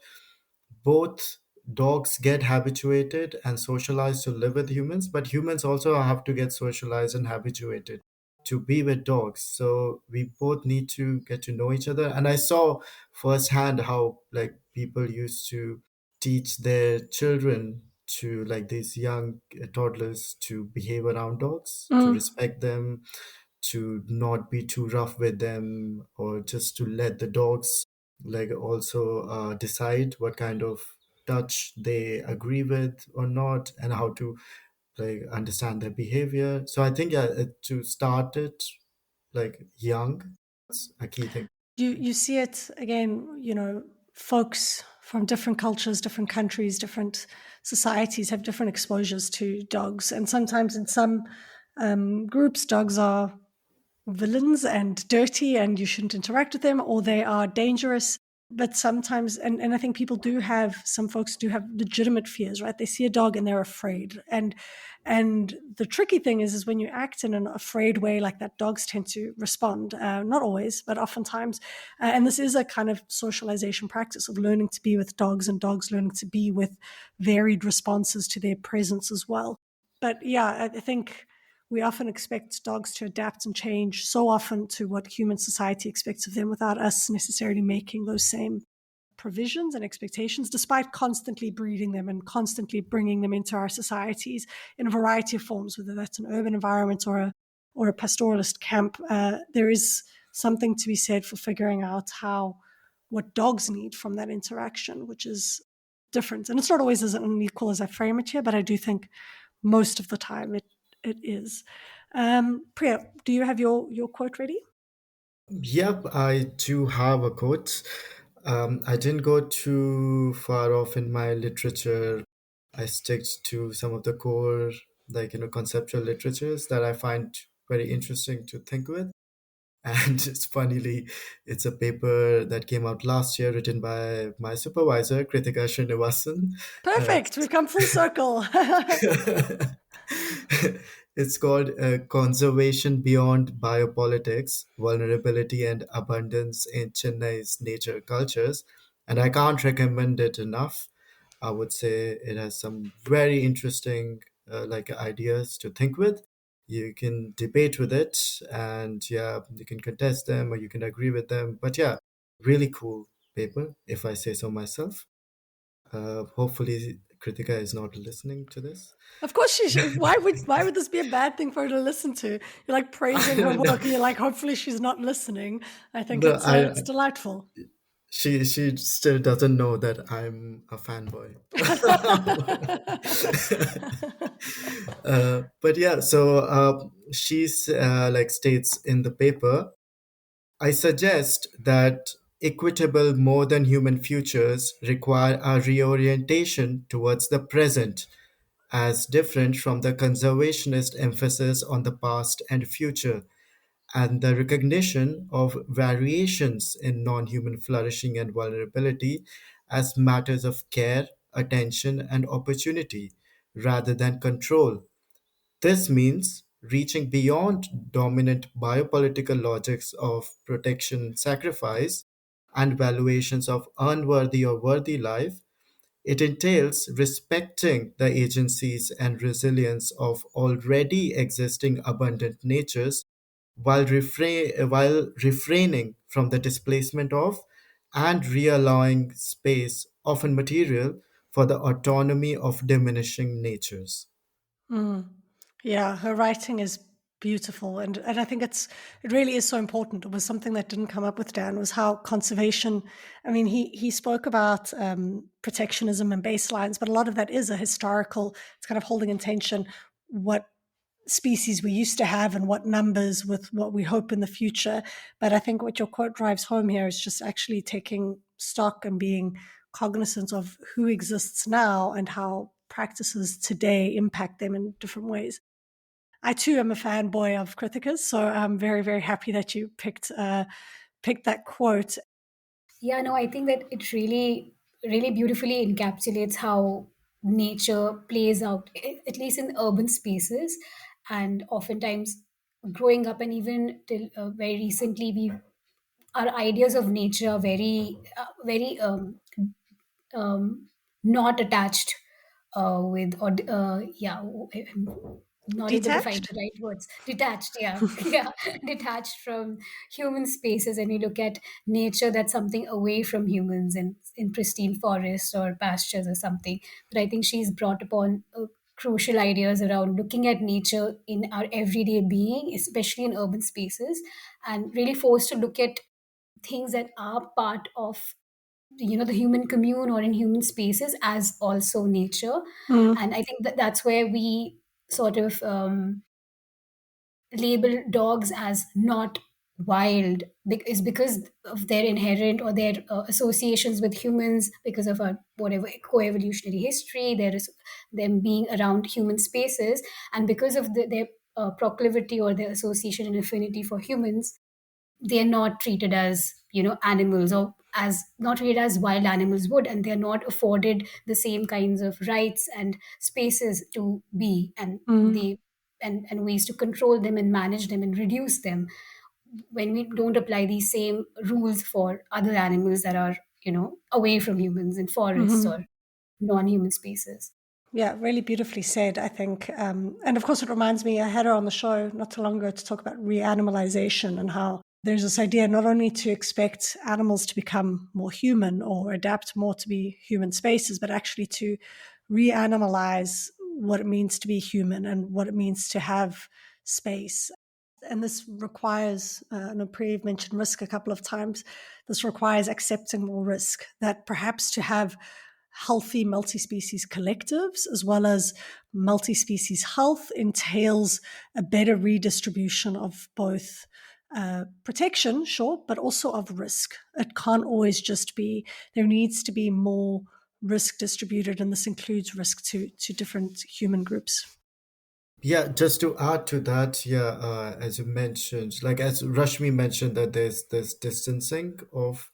both dogs get habituated and socialized to live with humans, but humans also have to get socialized and habituated to be with dogs. So we both need to get to know each other. And I saw firsthand how like people used to teach their children to like these young toddlers to behave around dogs, to Mm. respect them, to not be too rough with them, or just to let the dogs like also decide what kind of touch they agree with or not, and how to like understand their behavior. So I think, yeah, to start it like young, that's a key thing. You see it again, folks from different cultures, different countries, different societies have different exposures to dogs, and sometimes in some groups, dogs are villains and dirty and you shouldn't interact with them, or they are dangerous. But sometimes, and I think people do have, some folks do have legitimate fears, right? They see a dog and they're afraid. And the tricky thing is when you act in an afraid way like that, dogs tend to respond. Not always, but oftentimes. And this is a kind of socialization practice of learning to be with dogs and dogs learning to be with varied responses to their presence as well. But yeah, I think we often expect dogs to adapt and change so often to what human society expects of them without us necessarily making those same provisions and expectations, despite constantly breeding them and constantly bringing them into our societies in a variety of forms, whether that's an urban environment or a pastoralist camp. There is something to be said for figuring out what dogs need from that interaction, which is different. And it's not always as unequal as I frame it here, but I do think most of the time it is. Priya, do you have your quote ready? Yep, I do have a quote. I didn't go too far off in my literature. I stick to some of the core, like, conceptual literatures that I find very interesting to think with. And it's funnily, it's a paper that came out last year written by my supervisor, Kritika Srinivasan. Uh, Perfect. We've come full circle. it's called Conservation Beyond Biopolitics, Vulnerability and Abundance in Chennai's Nature Cultures. And I can't recommend it enough. I would say it has some very interesting like ideas to think with. You can debate with it, and yeah, you can contest them or you can agree with them. But yeah, really cool paper, if I say so myself. Hopefully, Kritika is not listening to this. Of course, why would this be a bad thing for her to listen to? You're like praising her No, work, and you're like, hopefully she's not listening. I think no, it's delightful. she still doesn't know that I'm a fanboy. But yeah, so she's like states in the paper, I suggest that equitable more than human futures require a reorientation towards the present, as different from the conservationist emphasis on the past and future, and the recognition of variations in non human flourishing and vulnerability as matters of care, attention, and opportunity rather than control. This means reaching beyond dominant biopolitical logics of protection sacrifice and valuations of unworthy or worthy life. It entails respecting the agencies and resilience of already existing abundant natures while refraining from the displacement of and reallocating space, often material, for the autonomy of diminishing natures. Mm. Yeah, her writing is Beautiful. And I think it really is so important. It was something that didn't come up with Dan, was how conservation, I mean, he spoke about protectionism and baselines, but a lot of that is a historical, it's kind of holding in tension what species we used to have and what numbers with what we hope in the future. But I think what your quote drives home here is just actually taking stock and being cognizant of who exists now and how practices today impact them in different ways. I too am a fanboy of Krithika's, so I'm very, very happy that you picked that quote. Yeah, no, I think that it really, really beautifully encapsulates how nature plays out, at least in urban spaces. And oftentimes, growing up and even till very recently, our ideas of nature are very not attached with or yeah I'm not able to find Detached? the right words. Detached, yeah. Yeah, detached from human spaces, and we look at nature that's something away from humans and in pristine forests or pastures or something. But I think she's brought upon crucial ideas around looking at nature in our everyday being, especially in urban spaces, and really forced to look at things that are part of the human commune or in human spaces as also nature. Mm, And I think that that's where we sort of label dogs as not wild, is because of their inherent or their associations with humans, because of our whatever coevolutionary history there is, them being around human spaces, and because of their proclivity or their association and affinity for humans, they're not treated as animals, or as not treated as wild animals would, and they're not afforded the same kinds of rights and spaces to be, and mm, they and ways to control them and manage them and reduce them, when we don't apply these same rules for other animals that are away from humans in forests mhm. or non-human spaces. Yeah, really beautifully said, I think. And of course, it reminds me, I had her on the show not too long ago to talk about reanimalization and how there's this idea not only to expect animals to become more human or adapt more to be human spaces, but actually to reanimalize what it means to be human and what it means to have space. And this requires, I know Priya mentioned risk a couple of times. This requires accepting more risk, that perhaps to have healthy multi-species collectives as well as multi-species health entails a better redistribution of both protection, sure, but also of risk. It can't always just be, there needs to be more risk distributed, and this includes risk to different human groups. Yeah, just to add to that, yeah, as you mentioned, like as Rashmi mentioned, that there's this distancing of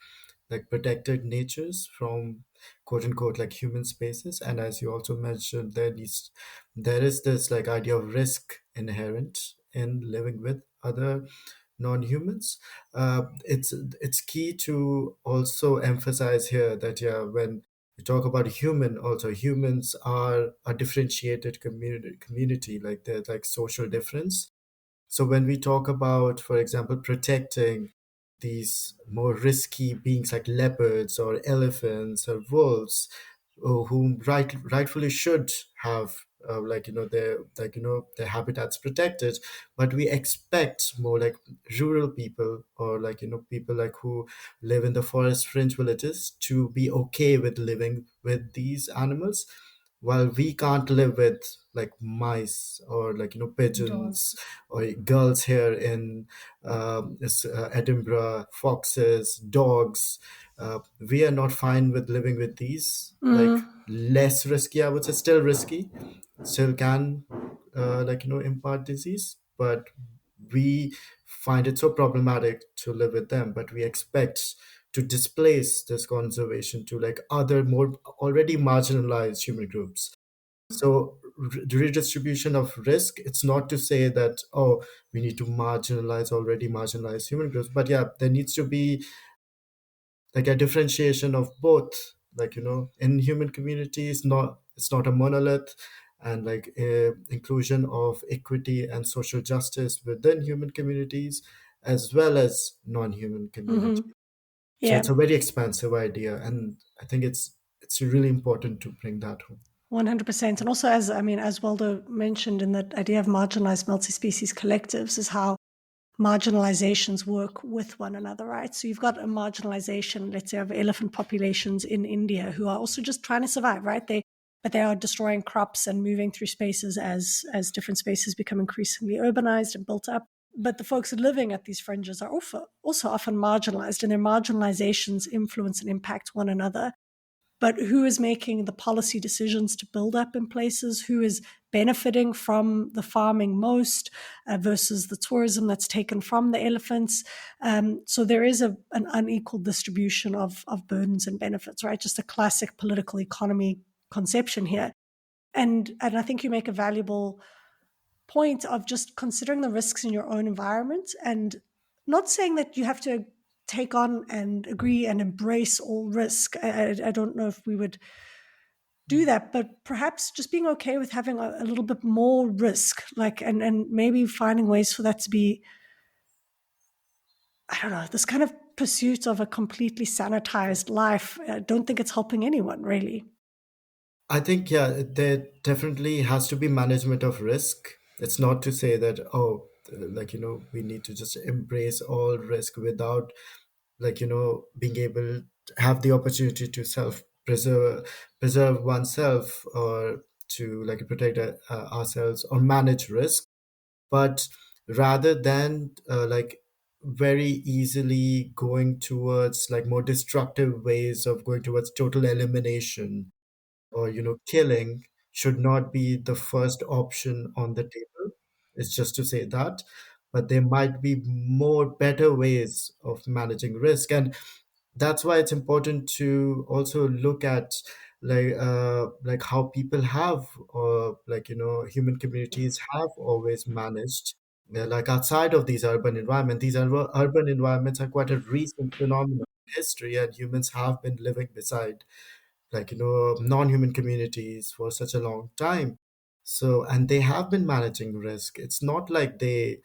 like protected natures from quote unquote like human spaces, and as you also mentioned, there is this like idea of risk inherent in living with other non-humans. It's key to also emphasize here that yeah, when we talk about human, also humans are a differentiated community, like they're like social difference. So when we talk about, for example, protecting these more risky beings like leopards or elephants or wolves, whom rightfully should have their habitats protected, but we expect more like rural people or like people like who live in the forest fringe villages to be okay with living with these animals, while we can't live with like mice or like pigeons, Dogs. or girls here in Edinburgh, foxes, dogs. We are not fine with living with these, like Mm, less risky, I would say, still risky, still can impart disease, but we find it so problematic to live with them, but we expect to displace this conservation to like other more already marginalized human groups. So redistribution of risk, it's not to say that, oh, we need to marginalize already marginalized human groups, but yeah, there needs to be like a differentiation of both, like in human communities, not it's not a monolith, and like inclusion of equity and social justice within human communities as well as non-human communities. mhm. So Yeah. it's a very expansive idea, and I think it's really important to bring that home. 100%. And also, as Waldo mentioned in that idea of marginalized multi-species collectives, is how marginalizations work with one another, right? So you've got a marginalization, let's say, of elephant populations in India who are also just trying to survive, right? But they are destroying crops and moving through spaces as different spaces become increasingly urbanized and built up. But the folks living at these fringes are also often marginalized, and their marginalizations influence and impact one another. But who is making the policy decisions to build up in places? Who is benefiting from the farming most versus the tourism that's taken from the elephants? So there is an unequal distribution of burdens and benefits, right? Just a classic political economy conception here. And I think you make a valuable point of just considering the risks in your own environment, and not saying that you have to take on and agree and embrace all risk. I don't know if we would do that, but perhaps just being okay with having a little bit more risk, like, and maybe finding ways for that to be, I don't know, this kind of pursuit of a completely sanitized life. I don't think it's helping anyone really. I think, yeah, there definitely has to be management of risk. It's not to say that, oh, like, we need to just embrace all risk without, like, being able to have the opportunity to preserve oneself, or to like protect ourselves or manage risk. But rather than like very easily going towards like more destructive ways of going towards total elimination, or killing should not be the first option on the table. It's just to say that, but there might be more better ways of managing risk. And that's why it's important to also look at like how people have, or like human communities have always managed, like outside of these urban environments. These urban environments are quite a recent phenomenon in history, and humans have been living beside like non-human communities for such a long time. So, and they have been managing risk. It's not like they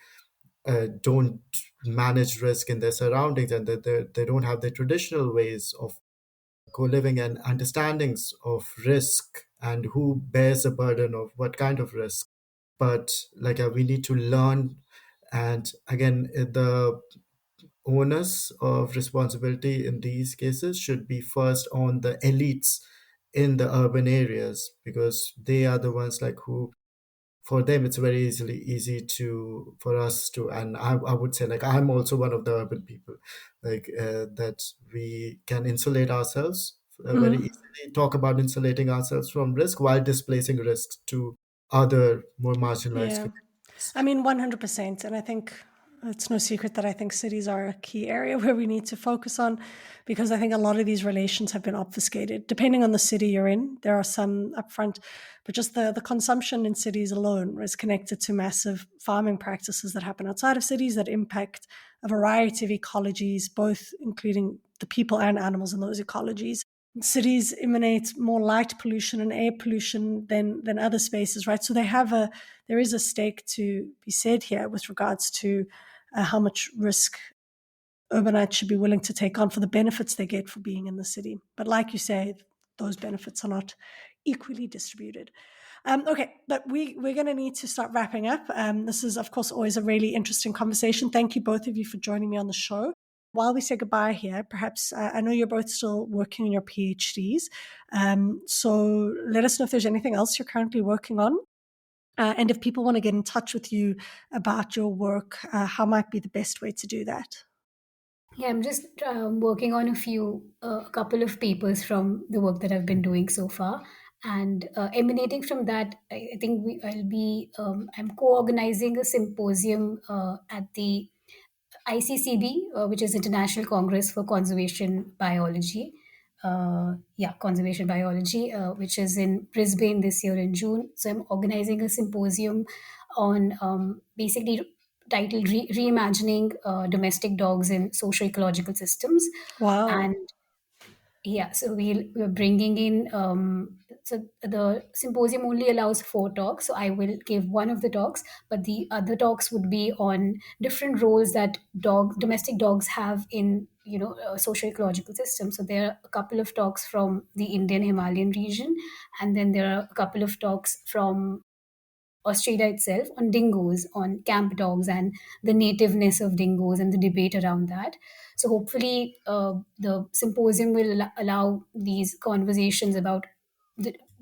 don't manage risk in their surroundings, and that they don't have the traditional ways of co-living and understandings of risk and who bears the burden of what kind of risk. But like we need to learn, and again, the onus of responsibility in these cases should be first on the elites in the urban areas, because they are the ones like who, for them it's very easy to for us to, and I would say like I'm also one of the urban people, like that we can insulate ourselves very Mhm. easily, talk about insulating ourselves from risk while displacing risks to other more marginalized Yeah. communities. 100%. And I think it's no secret that I think cities are a key area where we need to focus on, because I think a lot of these relations have been obfuscated. Depending on the city you're in, there are some upfront, but just the consumption in cities alone is connected to massive farming practices that happen outside of cities that impact a variety of ecologies, both including the people and animals in those ecologies. Cities emanate more light pollution and air pollution than other spaces, right? So there is a stake to be said here with regards to how much risk urbanites should be willing to take on for the benefits they get for being in the city. But like you say, those benefits are not equally distributed. Okay, but we're going to need to start wrapping up. This is, of course, always a really interesting conversation. Thank you, both of you, for joining me on the show. While we say goodbye here, perhaps I know you're both still working on your PhDs. So let us know if there's anything else you're currently working on. And if people want to get in touch with you about your work, how might be the best way to do that? Yeah, I'm just working on a couple of papers from the work that I've been doing so far, and emanating from that, I think I'm co-organizing a symposium at the ICCB, which is International Congress for Conservation Biology. Conservation biology, which is in Brisbane this year in June. So I'm organizing a symposium on basically titled Reimagining Domestic Dogs in Social Ecological Systems. Wow. And yeah, so we're bringing in so the symposium only allows 4 talks. So I will give one of the talks, but the other talks would be on different roles that domestic dogs have in social ecological system. So there are a couple of talks from the Indian Himalayan region, and then there are a couple of talks from Australia itself on dingoes, on camp dogs, and the nativeness of dingoes and the debate around that. So hopefully, the symposium will allow these conversations about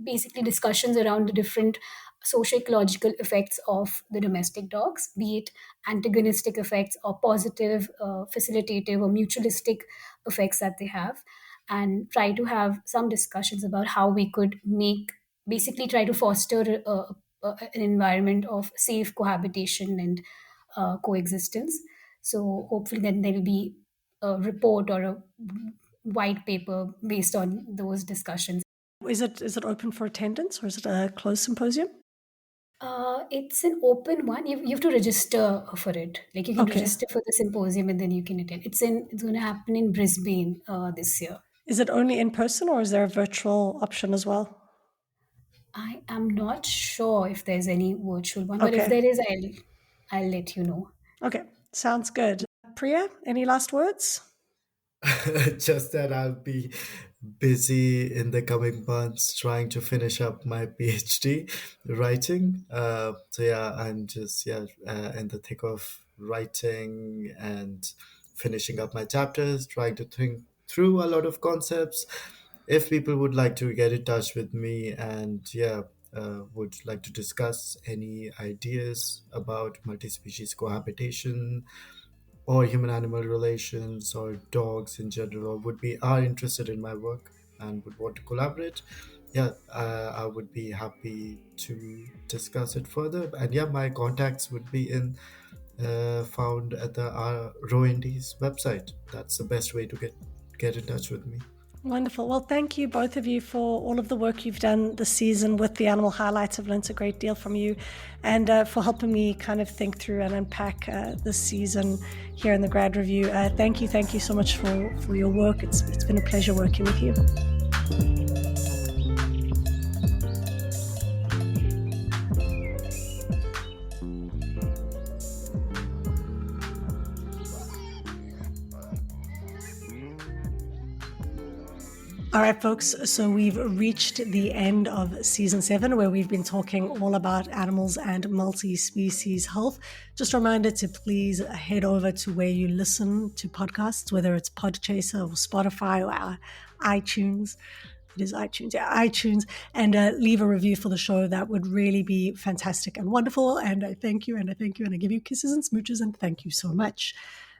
basically discussions around the different socio-ecological effects of the domestic dogs, be it antagonistic effects or positive, facilitative, or mutualistic effects that they have, and try to have some discussions about how we could basically try to foster an environment of safe cohabitation and coexistence. So hopefully then there will be a report or a white paper based on those discussions. Is it open for attendance, or is it a closed symposium? It's an open one. You have to register for it. Like you can Okay. register for the symposium and then you can attend. It's going to happen in Brisbane this year. Is it only in person, or is there a virtual option as well? I am not sure if there's any virtual one, but if Okay. there is, I'll let you know. Okay. Sounds good. Priya, any last words? Just that I'll be busy in the coming months trying to finish up my PhD writing. So yeah, I'm just in the thick of writing and finishing up my chapters, trying to think through a lot of concepts. If people would like to get in touch with me and would like to discuss any ideas about multi-species cohabitation or human animal relations or dogs in general, or are interested in my work and would want to collaborate, I would be happy to discuss it further. And yeah, my contacts would be in found at the ROND's website. That's the best way to get in touch with me. Wonderful. Well, thank you, both of you, for all of the work you've done this season with the animal highlights. I've learned a great deal from you, and for helping me kind of think through and unpack this season here in the Grad Review. Thank you so much for your work. It's been a pleasure working with you. All right, folks, so we've reached the end of season 7, where we've been talking all about animals and multi-species health. Just a reminder to please head over to where you listen to podcasts, whether it's Podchaser or Spotify or iTunes. It is iTunes, iTunes, and leave a review for the show. That would really be fantastic and wonderful. And I thank you, and I thank you, and I give you kisses and smooches, and thank you so much.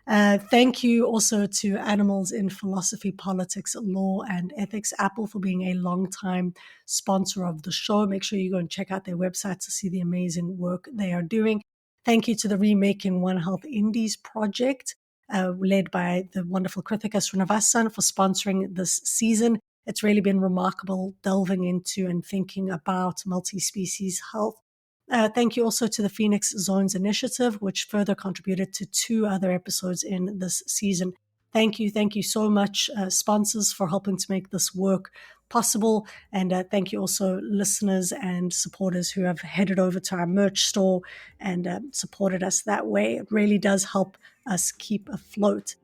Thank you also to Animals in Philosophy, Politics, Law, and Ethics, Apple, for being a long-time sponsor of the show. Make sure you go and check out their website to see the amazing work they are doing. Thank you to the Remaking One Health Indies project, led by the wonderful Krithika Srinivasan, for sponsoring this season. It's really been remarkable delving into and thinking about multi-species health. Thank you also to the Phoenix Zones Initiative, which further contributed to 2 other episodes in this season. Thank you so much, sponsors, for helping to make this work possible. And thank you also, listeners and supporters who have headed over to our merch store and supported us that way. It really does help us keep afloat.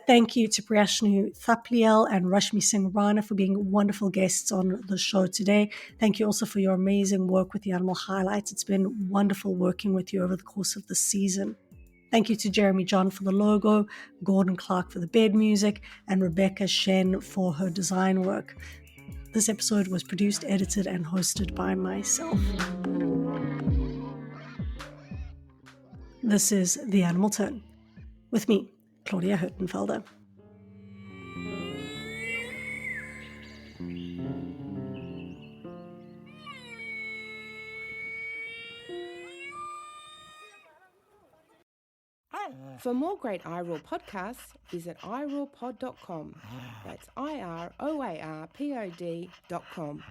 Thank you to Priyanshu Thapliyal and Rashmi Singh Rana for being wonderful guests on the show today. Thank you also for your amazing work with the Animal Highlights. It's been wonderful working with you over the course of the season. Thank you to Jeremy John for the logo, Gordon Clark for the bed music, and Rebecca Shen for her design work. This episode was produced, edited, and hosted by myself. This is The Animal Turn with me, Claudia Hurtenfelder. For more great iROAR podcasts, visit iROARpod.com. That's iROARpod.com.